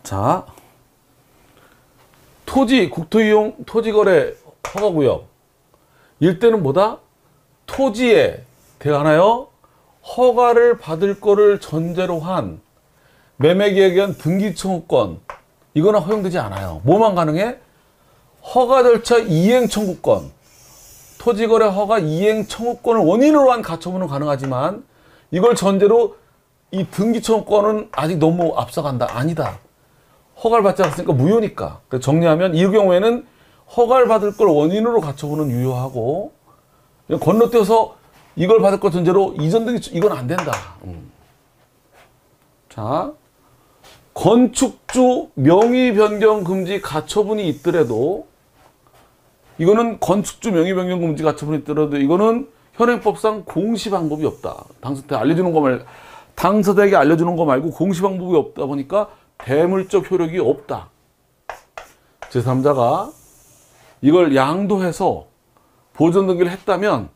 자, 토지, 국토이용 토지거래 허가구역. 일대는 뭐다? 토지에 대하여 허가를 받을 거를 전제로 한 매매계획에 의한 등기청구권. 이거는 허용되지 않아요. 뭐만 가능해? 허가 절차 이행 청구권. 토지거래 허가 이행 청구권을 원인으로 한 가처분은 가능하지만 이걸 전제로 이 등기 청구권은 아직 너무 앞서간다. 아니다. 허가를 받지 않았으니까 무효니까. 정리하면 이 경우에는 허가를 받을 걸 원인으로 가처분은 유효하고 건너뛰어서 이걸 받을 것 전제로 이전 등기 이건 안 된다. 자, 건축주 명의 변경 금지 가처분이 있더라도 이거는 건축주 명의 변경 금지 가처분이 있더라도 이거는 현행법상 공시 방법이 없다. 당사자에게 알려주는 거 말고 공시 방법이 없다 보니까 대물적 효력이 없다. 제3자가 이걸 양도해서 보존 등기를 했다면,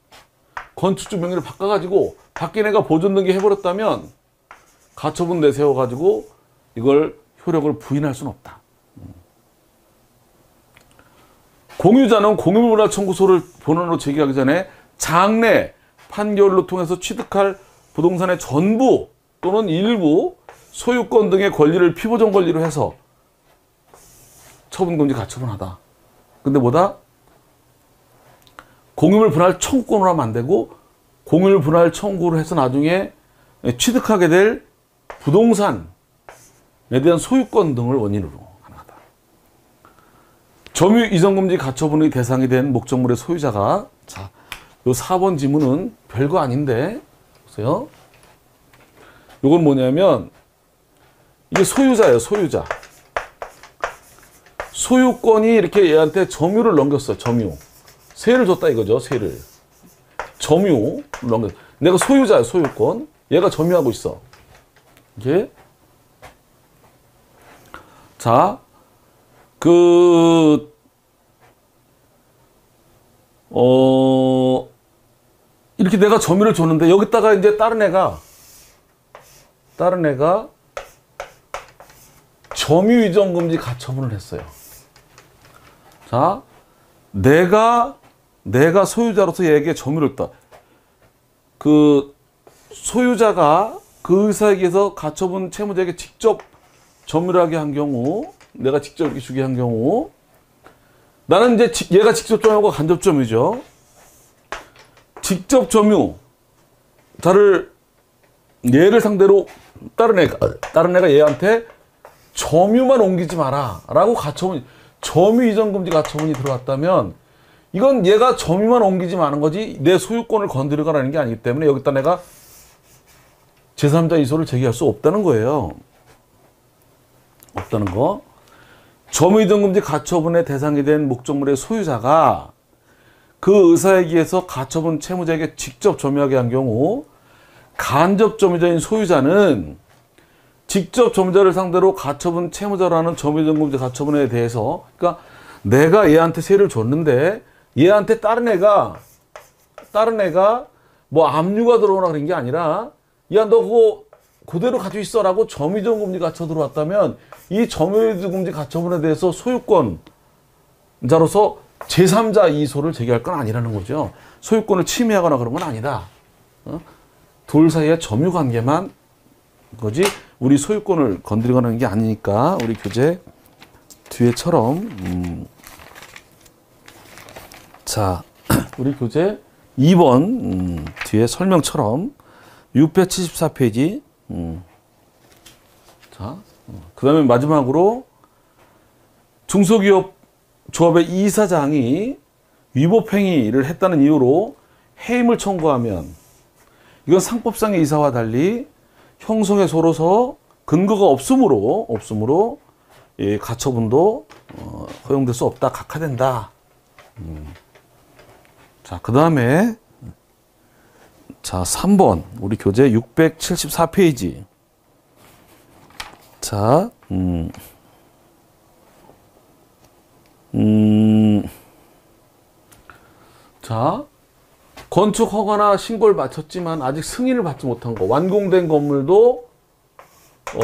건축주 명의를 바꿔가지고 바뀐 애가 보존 등기 해버렸다면 가처분 내세워가지고 이걸 효력을 부인할 수는 없다. 공유자는 공유문화 청구소를 본원으로 제기하기 전에 장래 판결로 통해서 취득할 부동산의 전부 또는 일부 소유권 등의 권리를 피보존 권리로 해서 처분금지 가처분하다. 근데 뭐다? 공유물 분할 청구권으로 하면 안 되고, 공유물 분할 청구를 해서 나중에 취득하게 될 부동산에 대한 소유권 등을 원인으로 가능하다. 점유 이전금지 가처분의 대상이 된 목적물의 소유자가, 자, 요 4번 지문은 별거 아닌데, 보세요. 요건 뭐냐면, 이게 소유자예요, 소유자. 소유권이 이렇게 얘한테 점유를 넘겼어, 점유. 세를 줬다 이거죠, 세를. 점유를 넘겼어. 내가 소유자야, 소유권. 얘가 점유하고 있어. 이게. 자, 이렇게 내가 점유를 줬는데, 여기다가 이제 다른 애가 점유 이전 금지 가처분을 했어요. 자, 내가 소유자로서 얘에게 점유를 했다. 그 소유자가 그 의사에 의해서 가처분 채무자에게 직접 점유를 하게 한 경우, 내가 직접 이렇게 주게 한 경우, 나는 이제 얘가 직접 점유하고 간접 점유죠. 직접 점유, 얘를 상대로 다른 애가 얘한테 점유만 옮기지 마라 라고 점유 이전 금지 가처분이 들어왔다면, 이건 얘가 점유만 옮기지 마는 거지 내 소유권을 건드리거라는 게 아니기 때문에 여기다 내가 제3자 이소를 제기할 수 없다는 거예요. 없다는 거. 점유 이전 금지 가처분의 대상이 된 목적물의 소유자가 그 의사에 의해서 가처분 채무자에게 직접 점유하게 한 경우, 간접 점유자인 소유자는 직접 점유자를 상대로 가처분 채무자라는 점유 이전 금지 가처분에 대해서, 그러니까 내가 얘한테 세를 줬는데 얘한테 다른 애가 뭐 압류가 들어오나 그런 게 아니라, 야, 너 그거 그대로 가지고 있어라고 점유 이전 금지 가처 들어왔다면, 이 점유 이전 금지 가처분에 대해서 소유권자로서 제3자 이소를 제기할 건 아니라는 거죠. 소유권을 침해하거나 그런 건 아니다. 둘 사이의 점유 관계만 거지 우리 소유권을 건드리거나 하는 게 아니니까, 우리 교재 뒤에처럼 자, 우리 교재 2번 뒤에 설명처럼 674페이지. 자, 그 다음에 마지막으로 중소기업 조합의 이사장이 위법행위를 했다는 이유로 해임을 청구하면, 이건 상법상의 이사와 달리 형성의소로서 근거가 없으므로 예, 가처분도 허용될 수 없다, 각하된다. 자, 그 다음에 자, 3번 우리 교재 674페이지. 자, 자, 건축 허가나 신고를 마쳤지만 아직 승인을 받지 못한 거, 완공된 건물도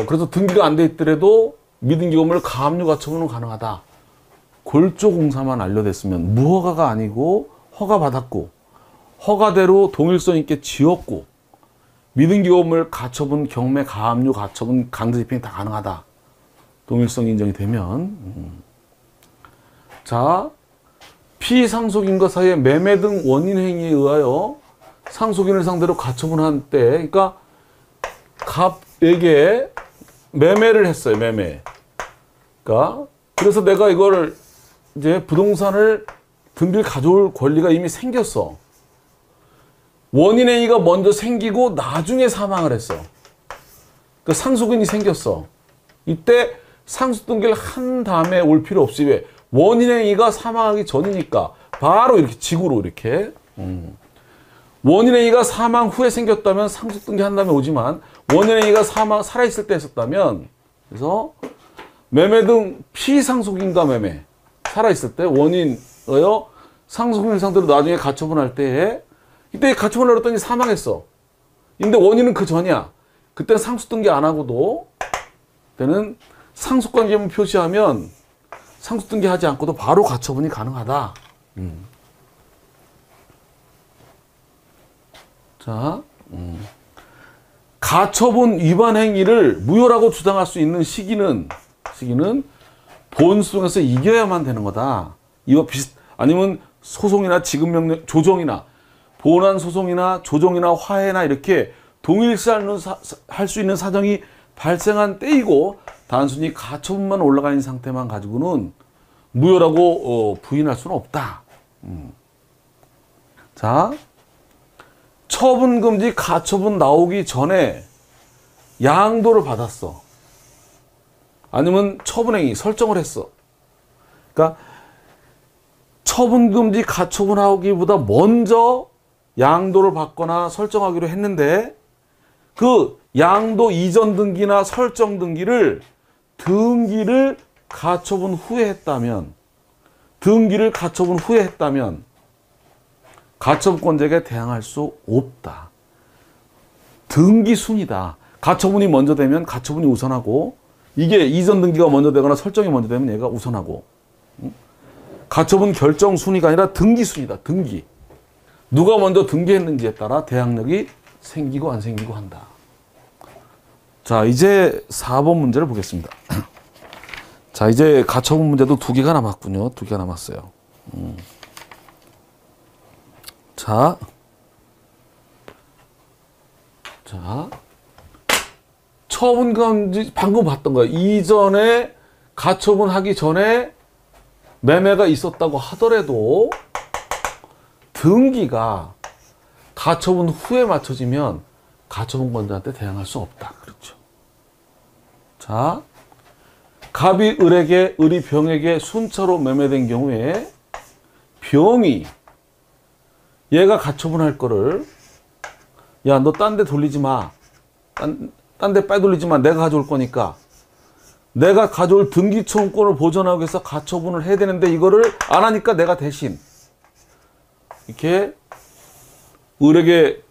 그래서 등기가 안 돼 있더라도 미등기 건물 가압류 가처분은 가능하다. 골조공사만 완료됐으면, 무허가가 아니고 허가 받았고 허가대로 동일성 있게 지었고 미등기 건물 가처분, 경매, 가압류 가처분, 강제 집행이 다 가능하다. 동일성이 인정이 되면. 자, 피상속인과 사이의 매매 등 원인 행위에 의하여 상속인을 상대로 가처분한 때, 그러니까 갑에게 매매를 했어요, 매매. 그러니까 그래서 내가 이걸 이제 부동산을 등기를 가져올 권리가 이미 생겼어. 원인 행위가 먼저 생기고 나중에 사망을 했어. 그러니까 상속인이 생겼어. 이때 상속 등기를 한 다음에 올 필요 없이, 왜? 원인 행위가 사망하기 전이니까 바로 이렇게 직으로 이렇게. 원인 행위가 사망 후에 생겼다면 상속 등기 한 다음에 오지만, 원인 행위가 살아있을 때 했었다면, 그래서 매매 등 피상속인과 매매 살아있을 때 원인어여 상속인 상태로 나중에 가처분할 때에 이때 가처분을 했더니 사망했어. 근데 원인은 그 전이야. 그때는 상속등기 안 하고도 그때는 상속관계만 표시하면 상속등기 하지 않고도 바로 가처분이 가능하다. 자, 가처분 위반 행위를 무효라고 주장할 수 있는 시기는 본소송에서 이겨야만 되는 거다. 이와 아니면 소송이나 지급명령, 조정이나 본안 소송이나 조정이나 화해나 이렇게 동일시할 수 있는 사정이 발생한 때이고 단순히 가처분만 올라가 있는 상태만 가지고는 무효라고 부인할 수는 없다. 자, 처분금지 가처분 나오기 전에 양도를 받았어. 아니면 처분행위 설정을 했어. 그러니까 처분금지 가처분하기보다 먼저 양도를 받거나 설정하기로 했는데 그 양도 이전 등기나 설정 등기를 가처분 후에 했다면 가처분권자에게 대항할 수 없다. 등기 순이다. 가처분이 먼저 되면 가처분이 우선하고 이게 이전 등기가 먼저 되거나 설정이 먼저 되면 얘가 우선하고 가처분 결정 순위가 아니라 등기 순이다. 등기. 누가 먼저 등기했는지에 따라 대항력이 생기고 안 생기고 한다. 자, 이제 4번 문제를 보겠습니다. 자, 이제 가처분 문제도 2개가 남았군요. 2개가 남았어요. 자, 처분금지 방금 봤던 거예요. 이전에 가처분하기 전에 매매가 있었다고 하더라도 등기가 가처분 후에 맞춰지면 가처분권자한테 대항할 수 없다. 그렇죠. 자, 갑이 을에게, 을이 병에게 순차로 매매된 경우에 병이 얘가 가처분할 거를 야, 너 딴 데 돌리지 마. 딴 데 빼돌리지 마. 내가 가져올 거니까. 내가 가져올 등기청구권을 보존하기 위해서 가처분을 해야 되는데 이거를 안 하니까 내가 대신 이렇게 을에게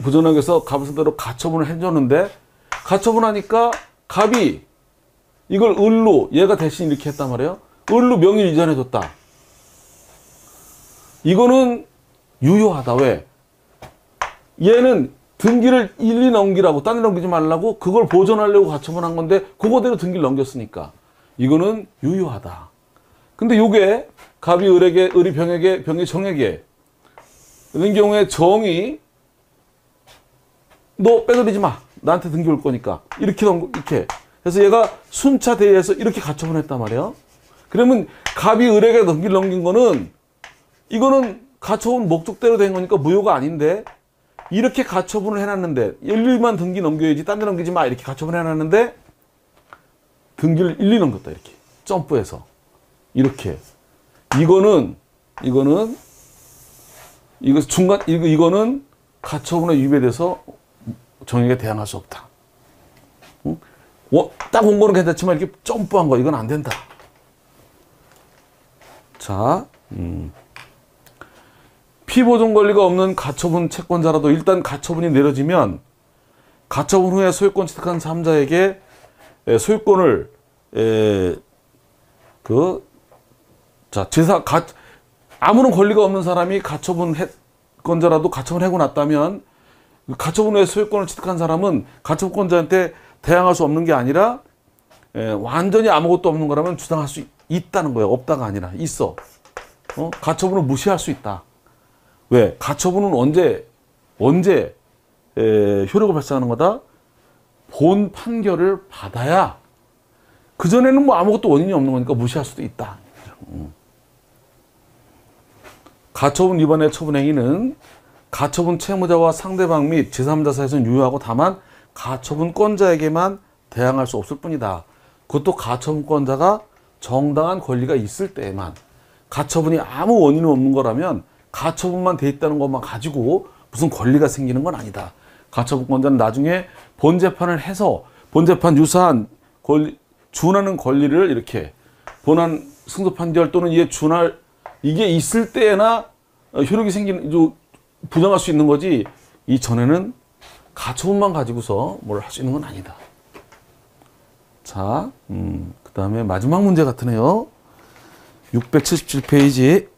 보존하기 위해서 갑을 상대로 가처분을 해줬는데 가처분하니까 갑이 이걸 을로 얘가 대신 이렇게 했단 말이에요. 을로 명의를 이전해줬다. 이거는 유효하다. 왜? 얘는 등기를 일리 넘기라고 딴 데 넘기지 말라고 그걸 보존하려고 가처분한 건데 그거대로 등기를 넘겼으니까 이거는 유효하다. 근데 요게 갑이 을에게, 을이 병에게, 병이 정에게 이런 경우에 정이 너 빼돌리지 마. 나한테 등기 올 거니까. 이렇게. 그래서 얘가 순차 대회에서 이렇게 가처분했단 말이에요. 그러면 갑이 을에게 등기를 넘긴 거는 이거는 가처분 목적대로 된 거니까 무효가 아닌데 이렇게 가처분을 해놨는데 일일만 등기 넘겨야지 딴 데 넘기지 마 이렇게 가처분 해놨는데 등기를 일리 넘겼다 이렇게 점프해서 이렇게 이거는 가처분에 위배돼서 정에게 대항할 수 없다. 응? 딱 온 거는 괜찮지만 이렇게 점프한 거 이건 안 된다. 자, 피보존 권리가 없는 가처분 채권자라도 일단 가처분이 내려지면 가처분 후에 소유권 취득한 3자에게 소유권을 아무런 권리가 없는 사람이 가처분권자라도 가처분을 하고 났다면 가처분 후에 소유권을 취득한 사람은 가처분권자한테 대항할 수 없는 게 아니라 완전히 아무것도 없는 거라면 주장할 수 있다는 거예요. 없다가 아니라 있어. 가처분을 무시할 수 있다. 왜? 가처분은 언제 효력을 발생하는 거다? 본 판결을 받아야 그전에는 뭐 아무것도 원인이 없는 거니까 무시할 수도 있다. 가처분 위반의 처분행위는 가처분 채무자와 상대방 및 제3자 사이에서는 유효하고 다만 가처분권자에게만 대항할 수 없을 뿐이다. 그것도 가처분권자가 정당한 권리가 있을 때에만. 가처분이 아무 원인이 없는 거라면 가처분만 돼 있다는 것만 가지고 무슨 권리가 생기는 건 아니다. 가처분권자는 나중에 본재판을 해서 본재판 유사한 준하는 권리를 이렇게 본안 승소 판결 또는 이에 준할 이게 있을 때나 효력이 생기는 부정할 수 있는 거지 이전에는 가처분만 가지고서 뭘 할 수 있는 건 아니다. 자, 그 다음에 마지막 문제 같으네요. 677페이지.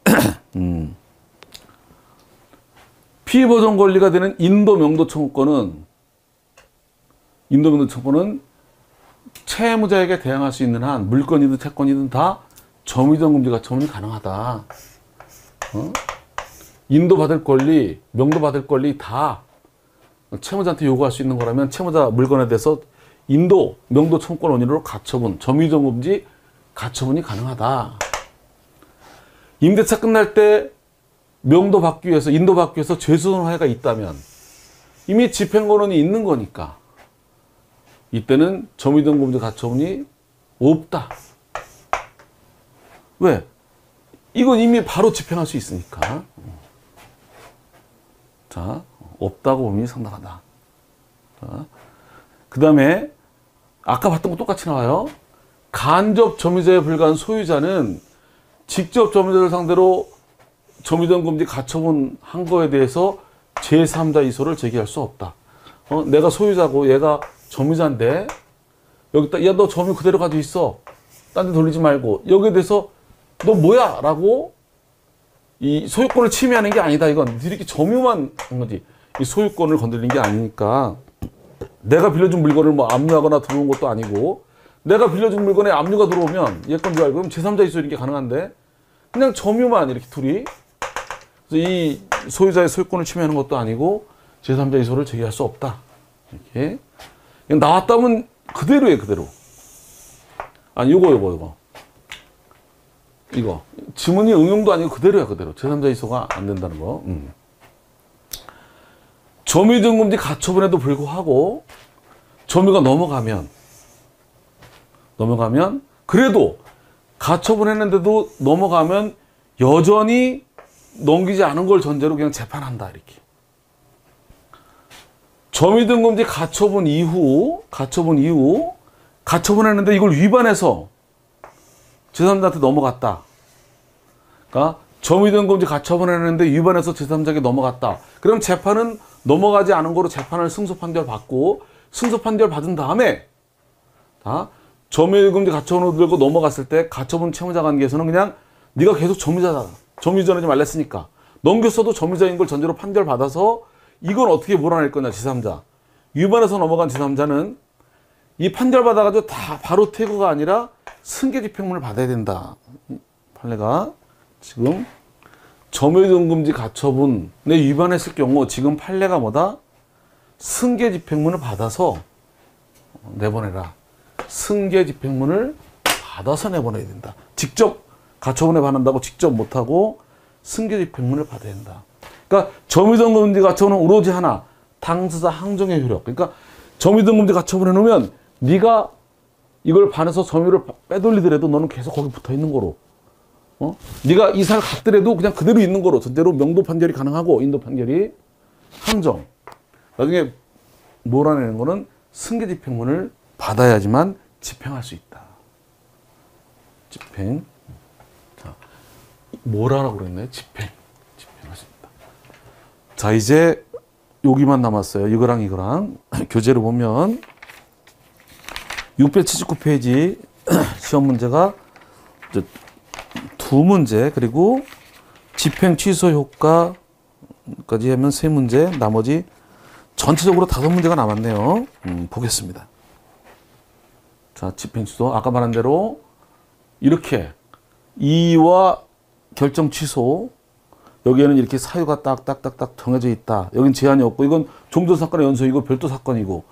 피보정 권리가 되는 인도 명도 청구권은 채무자에게 대항할 수 있는 한 물건이든 채권이든 다 점유이전 금지 가처분이 가능하다. 인도 받을 권리, 명도 받을 권리 다 채무자한테 요구할 수 있는 거라면 채무자 물건에 대해서 인도, 명도 청구권 원인으로 가처분, 점유이전 금지 가처분이 가능하다. 임대차 끝날 때 명도 받기 위해서, 인도 받기 위해서 죄수선 화해가 있다면 이미 집행권원이 있는 거니까 이때는 점유이전 금지 가처분이 없다. 왜? 이건 이미 바로 집행할 수 있으니까. 자, 없다고 보면 상당하다. 그 다음에 아까 봤던 거 똑같이 나와요. 간접 점유자에 불과한 소유자는 직접 점유자를 상대로 점유이전 금지 가처분 한 거에 대해서 제3자 이소를 제기할 수 없다. 내가 소유자고 얘가 점유자인데 여기다 야 너 점유 그대로 가지고 있어. 딴 데 돌리지 말고 여기에 대해서 너 뭐야? 라고 이 소유권을 침해하는 게 아니다. 이건 이렇게 점유만 한 거지. 이 소유권을 건드리는 게 아니니까 내가 빌려준 물건을 뭐 압류하거나 들어온 것도 아니고 내가 빌려준 물건에 압류가 들어오면 얘 건 줄 알고 그럼 제3자 이소 이렇게 가능한데 그냥 점유만 이렇게 둘이 그래서 이 소유자의 소유권을 침해하는 것도 아니고 제3자 이소를 제기할 수 없다. 이렇게 그냥 나왔다면 그대로예요. 그대로. 아니 이거 지문이 응용도 아니고 그대로야. 그대로. 제3자 이소가 안 된다는 거. 점유이전 금지 가처분에도 불구하고 점유가 넘어가면 그래도 가처분했는데도 넘어가면 여전히 넘기지 않은 걸 전제로 그냥 재판한다. 이렇게. 점유이전 금지 가처분 이후 가처분했는데 이걸 위반해서 제3자한테 넘어갔다. 그러니까 점유이전 금지 가처분했는데 위반해서 제3자에게 넘어갔다. 그럼 재판은 넘어가지 않은 거로 재판을 승소 판결 받고 승소 판결 받은 다음에 점유이전 금지 가처분을 들고 넘어갔을 때 가처분 채무자 관계에서는 그냥 네가 계속 점유자다. 점유이전하지 말랬으니까 넘겼어도 점유자인 걸 전제로 판결 받아서 이건 어떻게 몰아낼 거냐. 제3자 위반해서 넘어간 제3자는 이 판결 받아가지고 다 바로 퇴거가 아니라 승계 집행문을 받아야 된다. 판례가 지금 점유이전 금지 가처분에 위반했을 경우 지금 판례가 뭐다? 승계 집행문을 받아서 내보내라. 승계 집행문을 받아서 내보내야 된다. 직접 가처분에 반한다고 직접 못하고 승계 집행문을 받아야 된다. 그러니까 점유이전 금지 가처분은 오로지 하나, 당사자 항정의 효력. 그러니까 점유이전 금지 가처분해 놓으면 네가 이걸 반해서 점유를 빼돌리더라도 너는 계속 거기 붙어 있는 거로. 네가 이사를 갔더라도 그냥 그대로 있는 거로. 전대로 명도 판결이 가능하고 인도 판결이 항정. 나중에 몰아내는 거는 승계 집행문을 받아야지만 집행할 수 있다. 집행. 자, 뭐라고 그랬네? 집행할 수 있다. 자, 이제 여기만 남았어요. 이거랑 교재로 보면 679페이지 시험 문제가 두 문제 그리고 집행 취소 효과까지 하면 세 문제, 나머지 전체적으로 5문제가 남았네요. 보겠습니다. 자, 집행 취소 아까 말한 대로 이렇게 이의와 결정 취소 여기에는 이렇게 사유가 딱딱딱딱 정해져 있다. 여긴 제한이 없고 이건 종전 사건의 연속이고 별도 사건이고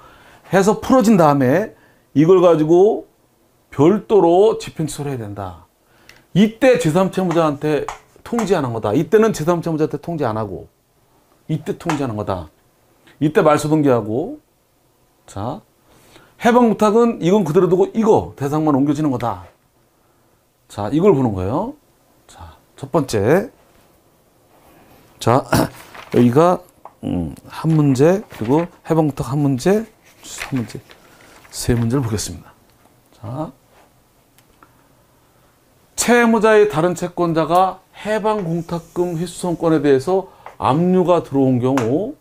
해서 풀어진 다음에 이걸 가지고 별도로 집행 취소를 해야 된다. 이때 제3채무자한테 통지하는 거다. 이때는 제3채무자한테 통지 안 하고 이때 통지하는 거다. 이때 말소 등기하고 자 해방 부탁은 이건 그대로 두고 이거 대상만 옮겨지는 거다. 자 이걸 보는 거예요. 자 첫 번째 자 여기가 한 문제 그리고 해방 부탁 한 문제 세 문제를 보겠습니다. 자 채무자의 다른 채권자가 해방 공탁금 휘수성권에 대해서 압류가 들어온 경우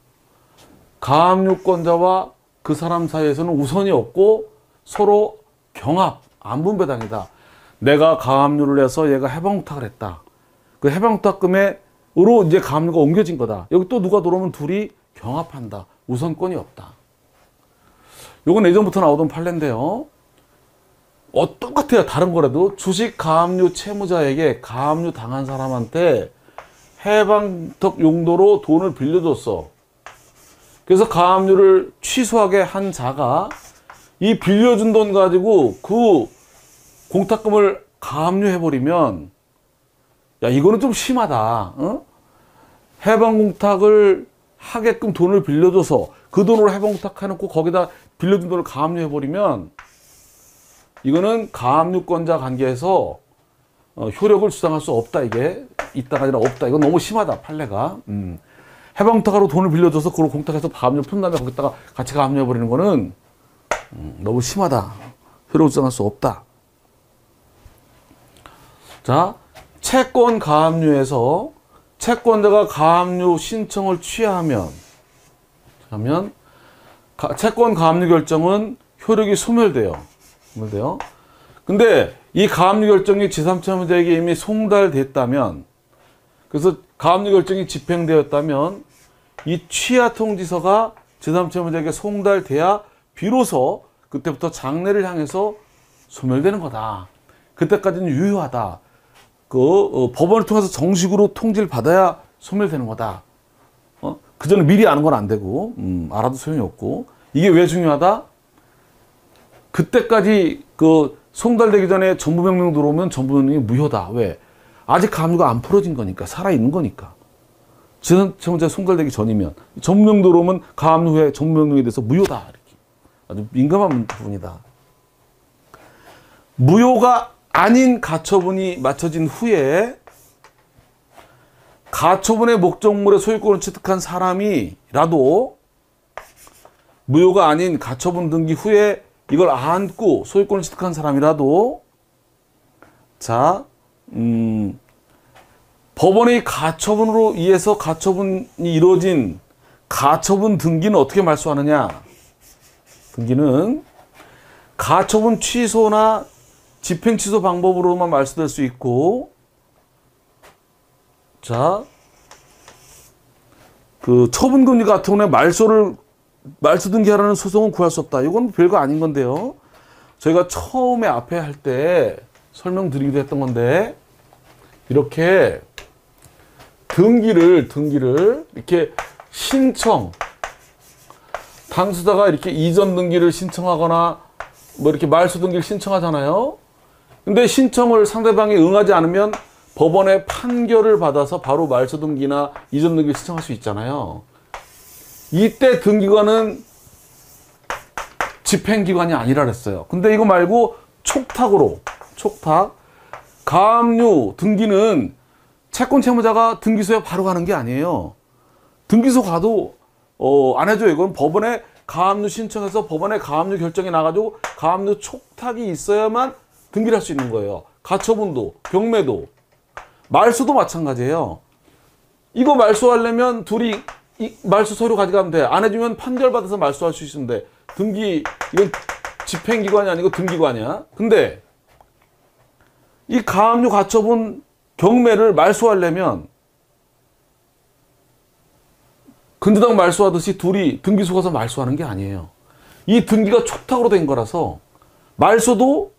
가압류권자와 그 사람 사이에서는 우선이 없고 서로 경합, 안분배당이다. 내가 가압류를 해서 얘가 해방 공탁을 했다. 그 해방 공탁금으로 이제 가압류가 옮겨진 거다. 여기 또 누가 들어오면 둘이 경합한다. 우선권이 없다. 요건 예전부터 나오던 판례인데요. 똑같아요. 다른 거라도 주식 가압류 채무자에게 가압류 당한 사람한테 해방턱 용도로 돈을 빌려줬어. 그래서 가압류를 취소하게 한 자가 이 빌려준 돈 가지고 그 공탁금을 가압류해버리면 야 이거는 좀 심하다. 어? 해방공탁을 하게끔 돈을 빌려줘서 그 돈으로 해방공탁 해놓고 거기다 빌려준 돈을 가압류해버리면 이거는 가압류권자 관계에서 효력을 주장할 수 없다. 이게 있다가 아니라 없다. 이건 너무 심하다. 판례가. 해방공탁으로 돈을 빌려줘서 그걸 공탁해서 가압류 푼 다음에 거기다가 같이 가압류해버리는 거는 너무 심하다. 효력을 주장할 수 없다. 자, 채권 가압류에서 채권자가 가압류 신청을 취하하면 채권 가압류 결정은 효력이 소멸돼요. 근데 이 가압류 결정이 제3채무자에게 이미 송달됐다면, 그래서 가압류 결정이 집행되었다면 이 취하 통지서가 제3채무자에게 송달돼야 비로소 그때부터 장래를 향해서 소멸되는 거다. 그때까지는 유효하다. 법원을 통해서 정식으로 통지를 받아야 소멸되는 거다. 그전에 미리 아는 건 안 되고, 알아도 소용이 없고. 이게 왜 중요하다? 그때까지 송달되기 전에 전부명령 들어오면 전부명령이 무효다. 왜? 아직 가압류가 안 풀어진 거니까, 살아있는 거니까. 제3채무자 송달되기 전이면, 전부명령 들어오면 가압류 후에 전부명령에 대해서 무효다. 이렇게. 아주 민감한 부분이다. 무효가 아닌 가처분이 마쳐진 후에 가처분의 목적물의 소유권을 취득한 사람이라도 무효가 아닌 가처분 등기 후에 이걸 안고 소유권을 취득한 사람이라도 법원의 가처분으로 의해서 가처분이 이루어진 가처분 등기는 어떻게 말소하느냐? 등기는 가처분 취소나 집행 취소 방법으로만 말소될 수 있고, 처분금지 같은 경우에 말소 등기하라는 소송은 구할 수 없다. 이건 별거 아닌 건데요. 저희가 처음에 앞에 할 때 설명드리기도 했던 건데, 이렇게 등기를 이렇게 당수자가 이렇게 이전 등기를 신청하거나 이렇게 말소 등기를 신청하잖아요. 근데 신청을 상대방이 응하지 않으면 법원의 판결을 받아서 바로 말소 등기나 이전 등기를 신청할 수 있잖아요. 이때 등기관은 집행기관이 아니라 그랬어요. 근데 이거 말고 촉탁, 가압류 등기는 채권 채무자가 등기소에 바로 가는 게 아니에요. 등기소 가도 안 해줘요. 이건 법원에 가압류 신청해서 법원에 가압류 결정이 나가지고 가압류 촉탁이 있어야만 등기를 할 수 있는 거예요. 가처분도, 경매도, 말소도 마찬가지예요. 이거 말소하려면 둘이 말소 서류 가져가면 돼. 안 해주면 판결 받아서 말소할 수 있는데 이건 집행기관이 아니고 등기관이야. 근데 이 가압류 가처분 경매를 말소하려면 근저당 말소하듯이 둘이 등기소 가서 말소하는 게 아니에요. 이 등기가 촉탁으로 된 거라서 말소도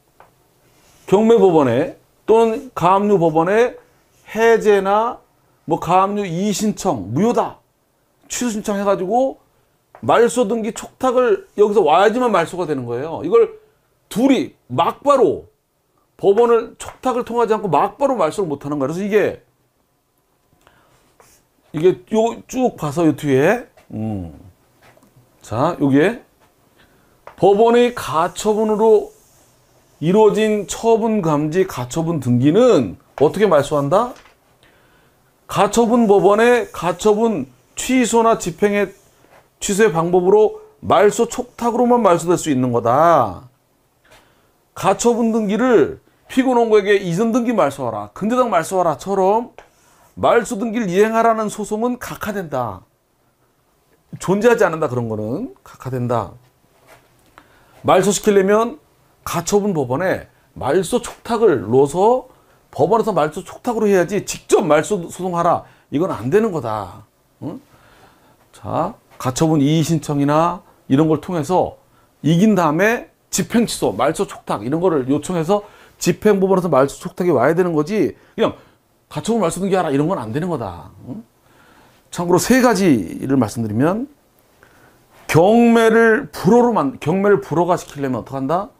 경매법원에 또는 가압류법원에 해제나 가압류 이의신청, 무효다, 취소신청 해가지고 말소 등기 촉탁을 여기서 와야지만 말소가 되는 거예요. 이걸 둘이 막바로 법원을 촉탁을 통하지 않고 막바로 말소를 못하는 거예요. 그래서 이게 쭉 봐서 요 뒤에 요게 법원의 가처분으로 이루어진 처분 감지 가처분 등기는 어떻게 말소한다? 가처분 법원의 가처분 취소나 집행의 취소의 방법으로 말소 촉탁으로만 말소될 수 있는 거다. 가처분 등기를 피고농고에게 이전 등기 말소하라, 근저당 말소하라처럼 말소 등기를 이행하라는 소송은 각하된다. 존재하지 않는다. 그런 거는 각하된다. 말소시키려면 가처분 법원에 말소 촉탁을 넣어서 법원에서 말소 촉탁으로 해야지 직접 말소 소송하라. 이건 안 되는 거다. 응? 자, 가처분 이의 신청이나 이런 걸 통해서 이긴 다음에 집행 취소, 말소 촉탁 이런 거를 요청해서 집행법원에서 말소 촉탁이 와야 되는 거지. 그냥 가처분 말소 등기하라 이런 건 안 되는 거다. 응? 참고로 세 가지를 말씀드리면 경매를 불허가 시키려면 어떡한다?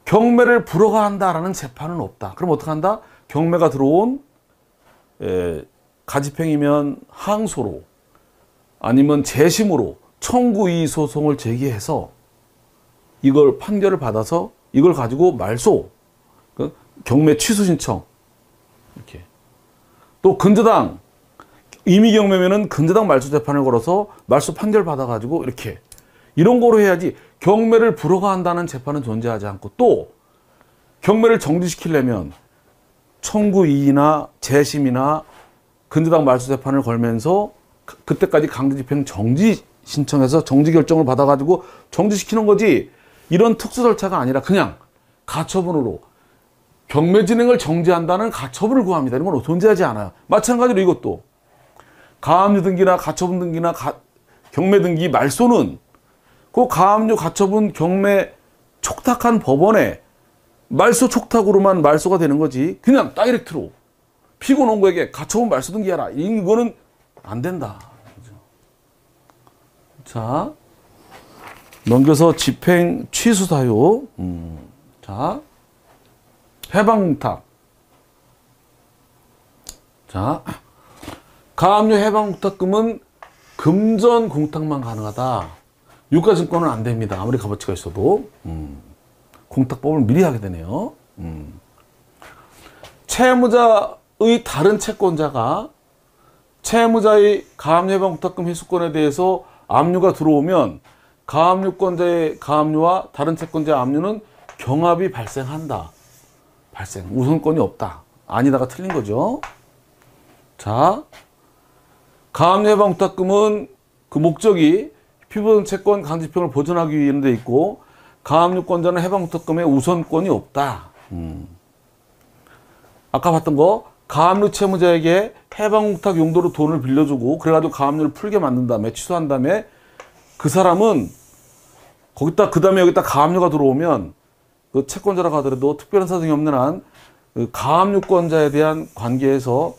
경매를 불허가 한다라는 재판은 없다. 그럼 어떡한다? 경매가 들어온 가집행이면 항소로 아니면 재심으로 청구 이의 소송을 제기해서 이걸 판결을 받아서 이걸 가지고 말소, 경매 취소 신청 이렇게. 또 근저당 임의 경매면은 근저당 말소 재판을 걸어서 말소 판결 받아가지고 이렇게 이런 거로 해야지. 경매를 불허가 한다는 재판은 존재하지 않고, 또 경매를 정지시키려면 청구 이의나 재심이나 근저당 말소 재판을 걸면서 그때까지 강제 집행 정지 신청해서 정지 결정을 받아가지고 정지시키는 거지. 이런 특수 절차가 아니라 그냥 가처분으로 경매 진행을 정지한다는 가처분을 구합니다. 이런 건 존재하지 않아요. 마찬가지로 이것도 가압류 등기나 가처분 등기나 경매 등기 말소는 그 가압류 가처분 경매 촉탁한 법원에 말소 촉탁으로만 말소가 되는 거지. 그냥 다이렉트로 피고농고에게 가처분 말소 등기하라. 이거는 안 된다. 자, 넘겨서 집행 취소 사유. 자, 해방공탁. 자, 가압류 해방공탁금은 금전 공탁만 가능하다. 유가증권은 안 됩니다. 아무리 값어치가 있어도. 공탁법을 미리 하게 되네요. 채무자의 다른 채권자가 채무자의 가압류 해방공탁금 회수권에 대해서 압류가 들어오면 가압류권자의 가압류와 다른 채권자의 압류는 경합이 발생한다. 우선권이 없다. 아니다가 틀린 거죠. 자, 가압류 해방공탁금은 그 목적이 피부분 채권 강제집행을 보전하기 위한 데 있고, 가압류권자는 해방공탁금에 우선권이 없다. 아까 봤던 거, 가압류 채무자에게 해방공탁 용도로 돈을 빌려주고 그래가지고 가압류를 풀게 만든 다음에 취소한 다음에 그 사람은 거기다 그 다음에 여기다 가압류가 들어오면 그 채권자라고 하더라도 특별한 사정이 없는 한 그 가압류권자에 대한 관계에서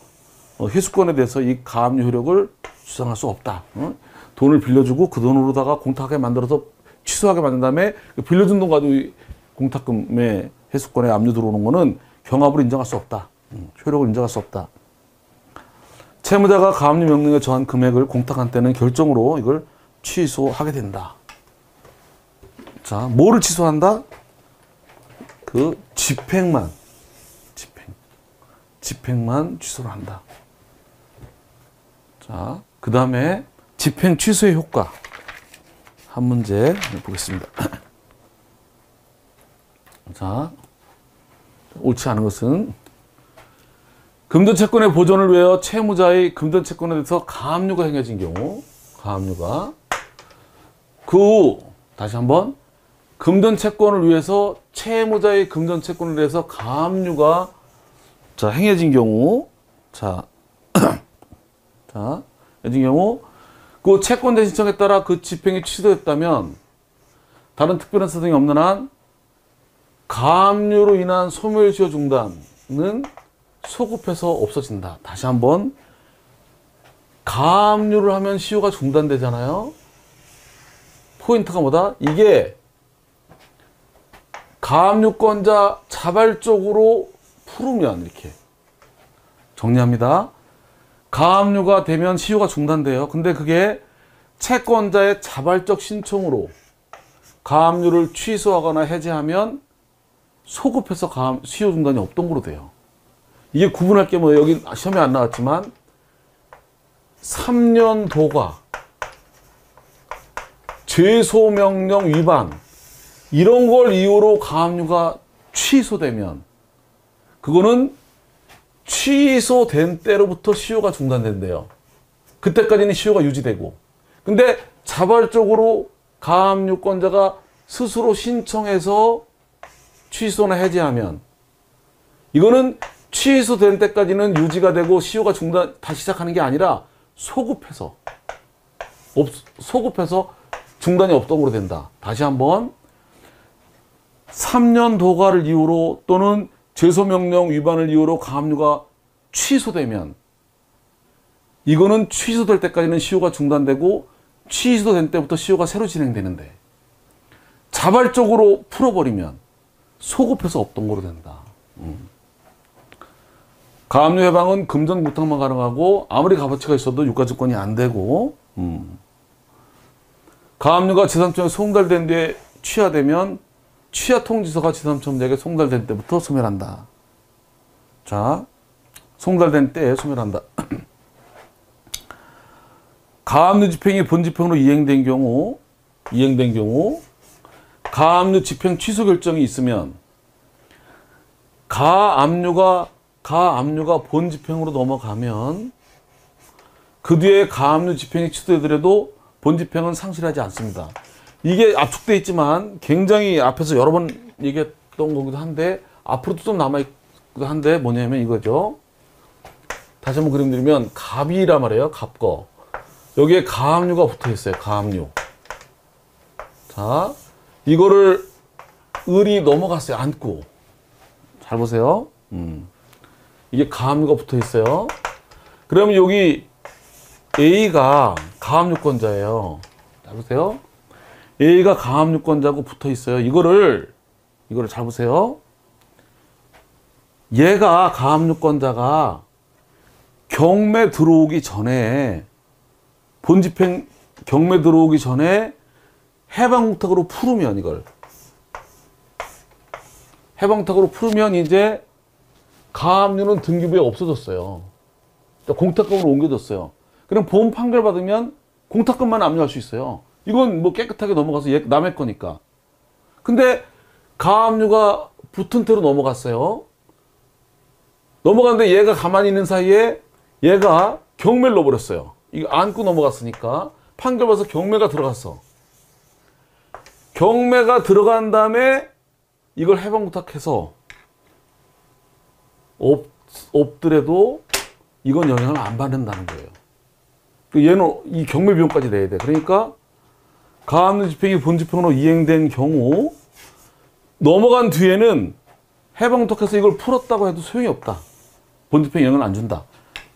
회수권에 대해서 이 가압류 효력을 주장할 수 없다. 돈을 빌려주고 그 돈으로다가 공탁하게 만들어서 취소하게 만든 다음에 빌려준 돈 가지고 공탁금의 회수권에 압류 들어오는 거는 경합으로 인정할 수 없다. 효력을 인정할 수 없다. 채무자가 가압류 명령에 정한 금액을 공탁한 때는 결정으로 이걸 취소하게 된다. 자, 뭐를 취소한다? 그 집행만 취소를 한다. 자, 그 다음에 집행 취소의 효과 한 문제 보겠습니다. 자, 옳지 않은 것은 금전채권의 보존을 위하여 채무자의 금전채권에 대해서 가압류가 행해진 경우, 가압류가 그 후 다시 한번 금전채권을 위해서 채무자의 금전채권에 대해서 가압류가 행해진 경우, 행해진 경우 그 채권자 신청에 따라 그 집행이 취소됐다면 다른 특별한 사정이 없는 한 가압류로 인한 소멸시효 중단은 소급해서 없어진다. 다시 한번, 가압류를 하면 시효가 중단되잖아요. 포인트가 뭐다? 이게 가압류권자 자발적으로 풀으면, 이렇게 정리합니다. 가압류가 되면 시효가 중단돼요. 근데 그게 채권자의 자발적 신청으로 가압류를 취소하거나 해제하면 소급해서 시효 중단이 없던 거로 돼요. 이게 구분할 게 뭐, 여기 시험에 안 나왔지만 3년 도과, 죄소명령 위반 이런 걸 이유로 가압류가 취소되면 그거는 취소된 때로부터 시효가 중단된대요. 그때까지는 시효가 유지되고. 근데 자발적으로 가압류권자가 스스로 신청해서 취소나 해지하면 이거는 취소된 때까지는 유지가 되고 시효가 중단 다시 시작하는 게 아니라 소급해서 중단이 없동으로 된다. 다시 한번 3년 도과를 이유로 또는 제소명령 위반을 이유로 가압류가 취소되면 이거는 취소될 때까지는 시효가 중단되고 취소된 때부터 시효가 새로 진행되는데 자발적으로 풀어버리면 소급해서 없동거로 된다. 가압류 해방은 금전 구탁만 가능하고 아무리 값어치가 있어도 유가증권이 안 되고 가압류가 제3청에 송달된 뒤에 취하되면 취하 통지서가 제3청자에게 송달된 때부터 소멸한다. 자, 송달된 때에 소멸한다. 가압류 집행이 본집행으로 이행된 경우 가압류 집행 취소 결정이 있으면 가압류가 본집행으로 넘어가면 그 뒤에 가압류 집행이 취소되더라도 본집행은 상실하지 않습니다. 이게 압축되어 있지만 굉장히 앞에서 여러 번 얘기했던 거기도 한데 앞으로도 좀 남아있기도 한데 뭐냐면 이거죠. 다시 한번 그림 드리면 갑이란 말이에요. 갑거. 여기에 가압류가 붙어 있어요. 가압류. 자, 이거를 을이 넘어갔어요. 안고. 잘 보세요. 이게 가압류가 붙어 있어요. 그러면 여기 A가 가압류권자예요. 잘 보세요. A가 가압류권자고 붙어 있어요. 이거를 잘 보세요. 얘가 가압류권자가 경매 들어오기 전에 본집행 경매 들어오기 전에 해방무탁으로 풀으면 이걸 해방무탁으로 풀으면 이제 가압류는 등기부에 없어졌어요. 공탁금으로 옮겨졌어요. 그럼 보험 판결 받으면 공탁금만 압류할 수 있어요. 이건 뭐 깨끗하게 넘어가서 남의 거니까. 근데 가압류가 붙은 태로 넘어갔어요. 넘어갔는데 얘가 가만히 있는 사이에 얘가 경매를 넣어버렸어요. 이거 안고 넘어갔으니까 판결 봐서 경매가 들어갔어. 경매가 들어간 다음에 이걸 해방무탁해서 없더라도 이건 영향을 안 받는다는 거예요. 얘는 이 경매 비용까지 내야 돼. 그러니까 가압류 집행이 본집행으로 이행된 경우 넘어간 뒤에는 해방무탁해서 이걸 풀었다고 해도 소용이 없다. 본집행 영향을 안 준다.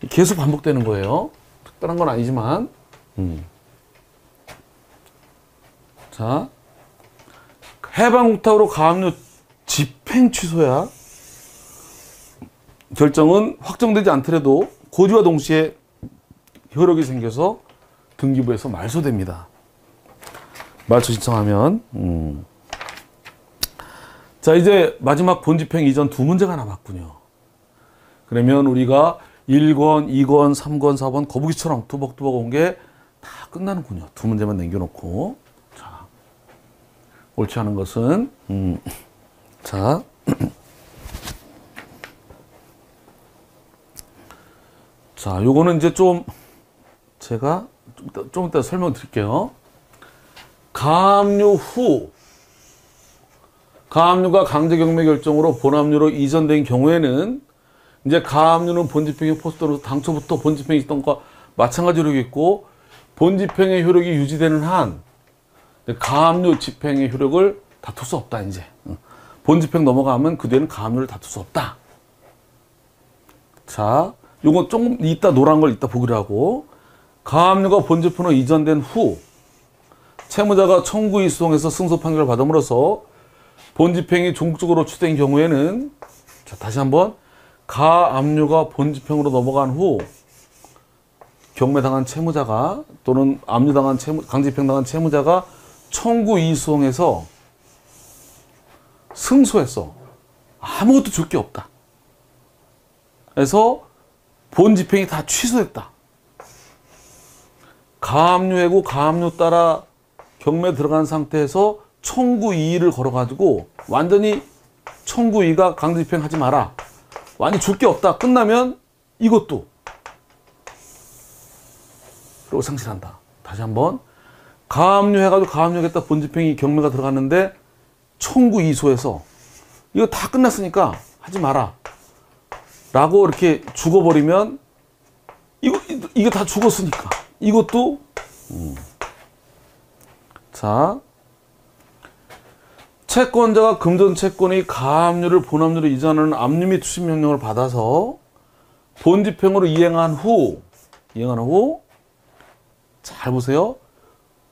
계속 반복되는 거예요. 특별한 건 아니지만. 자, 해방무탁으로 가압류 집행 취소야 결정은 확정되지 않더라도 고지와 동시에 효력이 생겨서 등기부에서 말소됩니다. 말소 신청하면. 자, 이제 마지막 본집행 이전 두 문제가 남았군요. 그러면 우리가 1권, 2권, 3권, 4권 거북이처럼 뚜벅뚜벅 온 게 다 끝나는군요. 두 문제만 남겨놓고. 자, 옳지 않은 것은 자 자, 요거는 이제 제가 좀 이따 설명드릴게요. 가압류 후, 가압류가 강제경매 결정으로 본압류로 이전된 경우에는 이제 가압류는 본집행의 포스터로 당초부터 본집행이 있던 것과 마찬가지 효력이 있고 본집행의 효력이 유지되는 한 가압류 집행의 효력을 다툴 수 없다. 이제 본집행 넘어가면 그 뒤에는 가압류를 다툴 수 없다. 자, 요거 조금 이따 노란 걸 이따 보기로 하고 가압류가 본집행으로 이전된 후 채무자가 청구 이수송에서 승소 판결을 받음으로써 본집행이 종국적으로 취소된 경우에는 자, 다시 한번 가압류가 본집행으로 넘어간 후 경매당한 채무자가 또는 압류당한 강제집행당한 채무자가 청구 이수송에서 승소했어. 아무것도 줄 게 없다. 그래서 본집행이 다 취소됐다. 가압류해고 가압류 따라 경매 들어간 상태에서 청구 이의를 걸어가지고 완전히 청구 이의가 강제집행하지 마라. 완전히 줄 게 없다. 끝나면 이것도 그리고 상실한다. 다시 한번 가압류해가지고 가압류하겠다 본집행이 경매가 들어갔는데 청구 이소해서 이거 다 끝났으니까 하지 마라 라고 이렇게 죽어버리면 이거 다 죽었으니까 이것도 자, 채권자가 금전 채권의 가압류를 본압류로 이전하는 압류 및 투심 명령을 받아서 본집행으로 이행한 후 잘 보세요.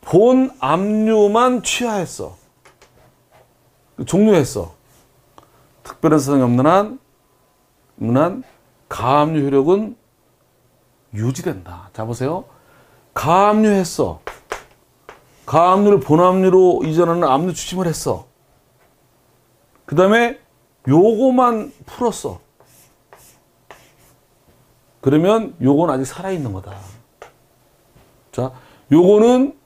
본압류만 취하했어. 종료했어. 특별한 사정이 없는 한 가압류 효력은 유지된다. 자 보세요. 가압류했어. 가압류를 본압류로 이전하는 압류 추심을 했어. 그 다음에 요거만 풀었어. 그러면 요건 아직 살아있는 거다. 자, 요거는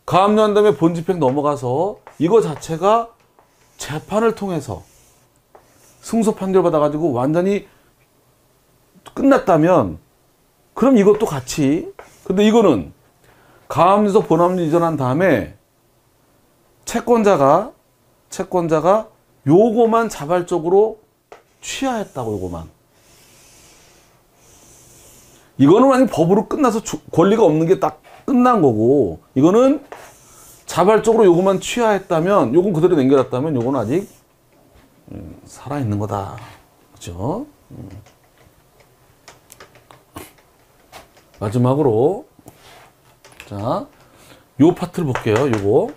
가압류한 다음에 본집행 넘어가서 이거 자체가 재판을 통해서 승소 판결 받아가지고 완전히 끝났다면 그럼 이것도 같이. 근데 이거는 가압류에서 본압류 이전한 다음에 채권자가 요거만 자발적으로 취하했다고. 요거만. 이거는 완전 법으로 끝나서 권리가 없는 게 딱 끝난 거고, 이거는 자발적으로 요거만 취하했다면, 요건 그대로 남겨놨다면 요건 아직 살아있는 거다. 그죠? 마지막으로 자, 요 파트를 볼게요. 요거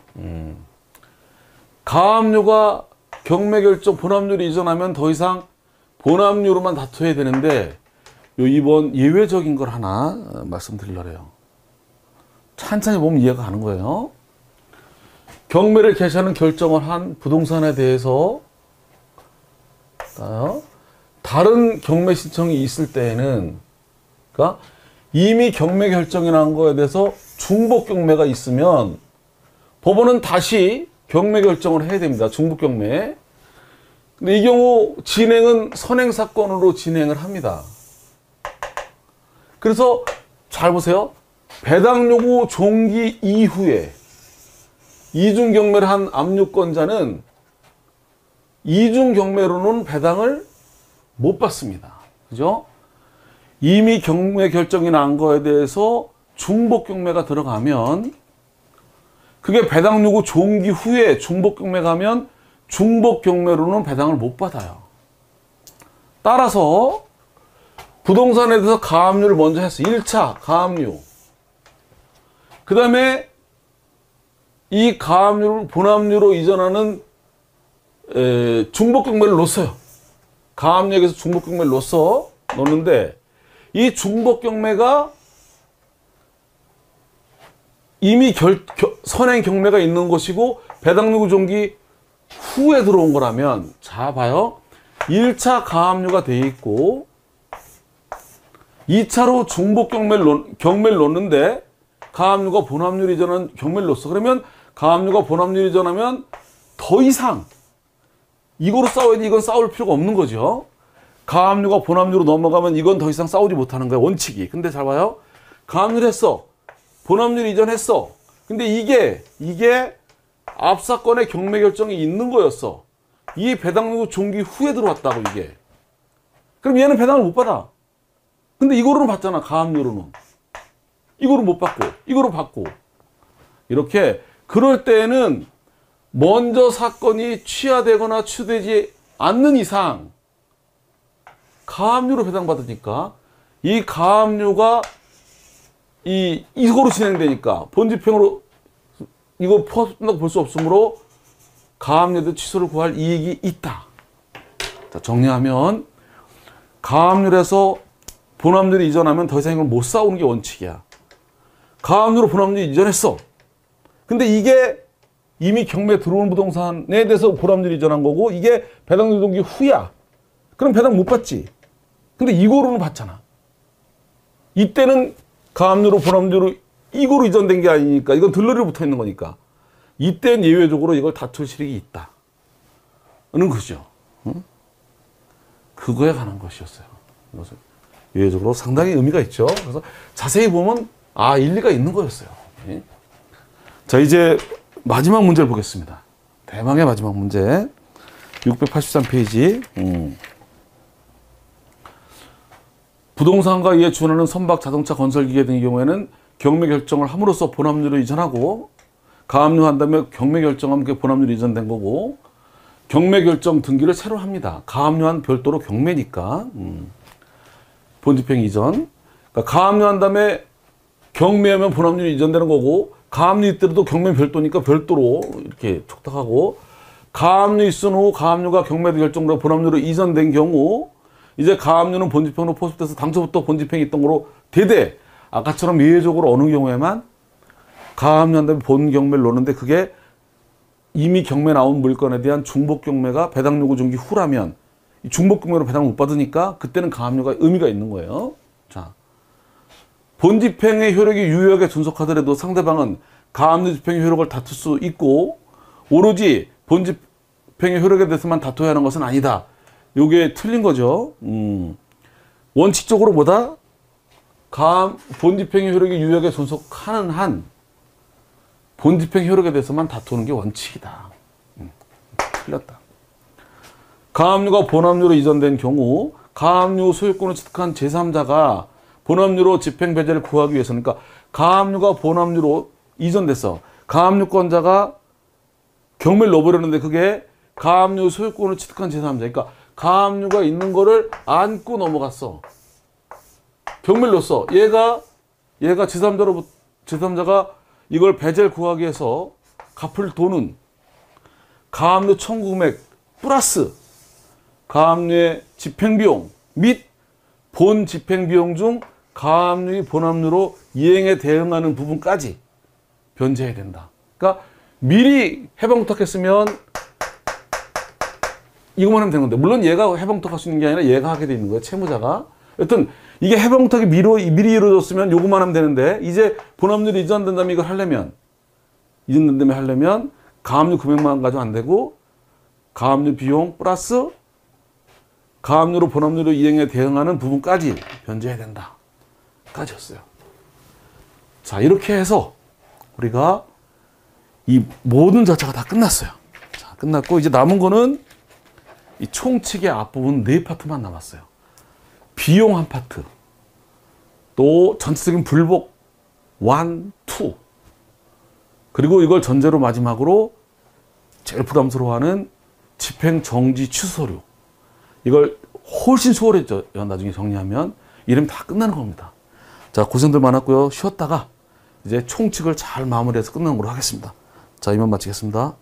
가압류가 경매 결정 본압류로 이전하면 더 이상 본압류로만 다투어야 되는데 요 이번 예외적인 걸 하나 말씀드리려고 해요. 천천히 보면 이해가 가는 거예요. 경매를 개시하는 결정을 한 부동산에 대해서 다른 경매 신청이 있을 때에는, 그러니까 이미 경매 결정이 난 거에 대해서 중복 경매가 있으면 법원은 다시 경매 결정을 해야 됩니다. 중복 경매. 근데 이 경우 진행은 선행 사건으로 진행을 합니다. 그래서 잘 보세요. 배당 요구 종기 이후에 이중 경매를 한 압류권자는 이중 경매로는 배당을 못 받습니다. 그죠? 이미 경매 결정이 난 거에 대해서 중복 경매가 들어가면 그게 배당 요구 종기 후에 중복 경매가 가면 중복 경매로는 배당을 못 받아요. 따라서 부동산에 대해서 가압류를 먼저 했어. 1차 가압류. 그 다음에 이 가압류를 본압류로 이전하는 중복 경매를 놓았어요. 가압류에서 중복 경매를 놓는데 이 중복 경매가 이미 선행 경매가 있는 것이고 배당 요구 종기 후에 들어온 거라면, 자 봐요. 1차 가압류가 돼 있고 2차로 중복 경매를 놓는데 가압류가 본압류로 이전한 경매를 놓았어. 그러면 가압류가 본압류로 이전하면 더 이상 이거로 싸워야지 이건 싸울 필요가 없는 거죠. 가압류가 본압류로 넘어가면 이건 더 이상 싸우지 못하는 거야, 원칙이. 근데 잘 봐요. 가압류를 했어. 본압류로 이전했어. 근데 이게 앞사건의 경매 결정이 있는 거였어. 이 배당 요구 종기 후에 들어왔다고, 이게. 그럼 얘는 배당을 못 받아. 근데 이거로는 받잖아, 가압류로는. 이거를 못 받고, 이거로 받고. 이렇게, 그럴 때에는 먼저 사건이 취하되거나 취되지 않는 이상 가압류로 배당받으니까 이 가압류가 이거로 진행되니까 본집행으로 이거 포함된다고 볼 수 없으므로 가압류도 취소를 구할 이익이 있다. 자, 정리하면 가압류에서 본압류로 이전하면 더 이상 이걸 못 싸우는 게 원칙이야. 가압류로 본압류 이전했어. 근데 이게 이미 경매 들어온 부동산에 대해서 본압류로 이전한 거고 이게 배당 유동기 후야. 그럼 배당 못 받지. 근데 이거로는 받잖아. 이때는 가압류로 본압류로 이거로 이전된 게 아니니까 이건 들러리로 붙어 있는 거니까 이때는 예외적으로 이걸 다툴 실익이 있다. 는 거죠. 응? 그거에 관한 것이었어요. 이것은 예외적으로 상당히 의미가 있죠. 그래서 자세히 보면 일리가 있는 거였어요. 예. 자, 이제 마지막 문제를 보겠습니다. 대망의 마지막 문제. 683페이지. 부동산과 이에 준하는 선박, 자동차, 건설기계 등의 경우에는 경매 결정을 함으로써 본압류로 이전하고 가압류한 다음에 경매 결정하면 그게 본압류로 이전된 거고 경매 결정 등기를 새로 합니다. 가압류한 별도로 경매니까 본집행 이전. 그러니까 가압류한 다음에 경매하면 본압류로 이전되는 거고 가압류 있더라도 경매 별도니까 별도로 이렇게 촉탁하고 가압류 있은 후 가압류가 경매도 결정으로 본압류로 이전된 경우 이제 가압류는 본집행으로 포섭돼서 당초부터 본집행이 있던 거로 되되 아까처럼 예외적으로 어느 경우에만 가압류한 다음에 본경매를 놓는데 그게 이미 경매 나온 물건에 대한 중복경매가 배당요구 중기 후라면 중복경매로 배당을 못 받으니까 그때는 가압류가 의미가 있는 거예요. 자, 본집행의 효력이 유효하게 존속하더라도 상대방은 가압류 집행의 효력을 다툴 수 있고 오로지 본집행의 효력에 대해서만 다퉈야 하는 것은 아니다. 이게 틀린 거죠. 원칙적으로 뭐다? 본집행의 효력이 유효하게 존속하는 한 본집행 효력에 대해서만 다투는 게 원칙이다. 틀렸다. 가압류가 본압류로 이전된 경우 가압류 소유권을 취득한 제3자가 본압류로 집행 배제를 구하기 위해서 그러니까 가압류가 본압류로 이전됐어. 가압류권자가 경매를 넣어버렸는데 그게 가압류 소유권을 취득한 제3자. 그러니까 가압류가 있는 거를 안고 넘어갔어. 경매를 넣었어. 얘가 제3자가 이걸 배제를 구하기 위해서 갚을 돈은 가압류 청구 금액 플러스 가압류의 집행비용 및 본 집행비용 중 가압류의 본압류로 이행에 대응하는 부분까지 변제해야 된다. 그러니까 미리 해방부탁했으면 이것만 하면 되는 건데 물론 얘가 해방부탁할 수 있는 게 아니라 얘가 하게 돼 있는 거예요. 채무자가. 여튼 이게 해방부탁이 미리 이루어졌으면 요것만 하면 되는데 이제 본압류로 이전된 다음에 이걸 이전된 다음에 하려면 가압류 금액만 가지고 안 되고 가압류 비용 플러스 가압류로 본압류로 이행에 대응하는 부분까지 변제해야 된다. 까지였어요. 자, 이렇게 해서 우리가 이 모든 절차가 다 끝났어요. 자, 끝났고 이제 남은 거는 이 총칙의 앞부분 4파트만 남았어요. 비용 한 파트, 또 전체적인 불복 1, 2, 그리고 이걸 전제로 마지막으로 제일 부담스러워하는 집행 정지 취소료. 이걸 훨씬 수월해져 나중에 정리하면 이러면 다 끝나는 겁니다. 자, 고생들 많았고요. 쉬었다가 이제 총칙을 잘 마무리해서 끝나는 걸로 하겠습니다. 자, 이만 마치겠습니다.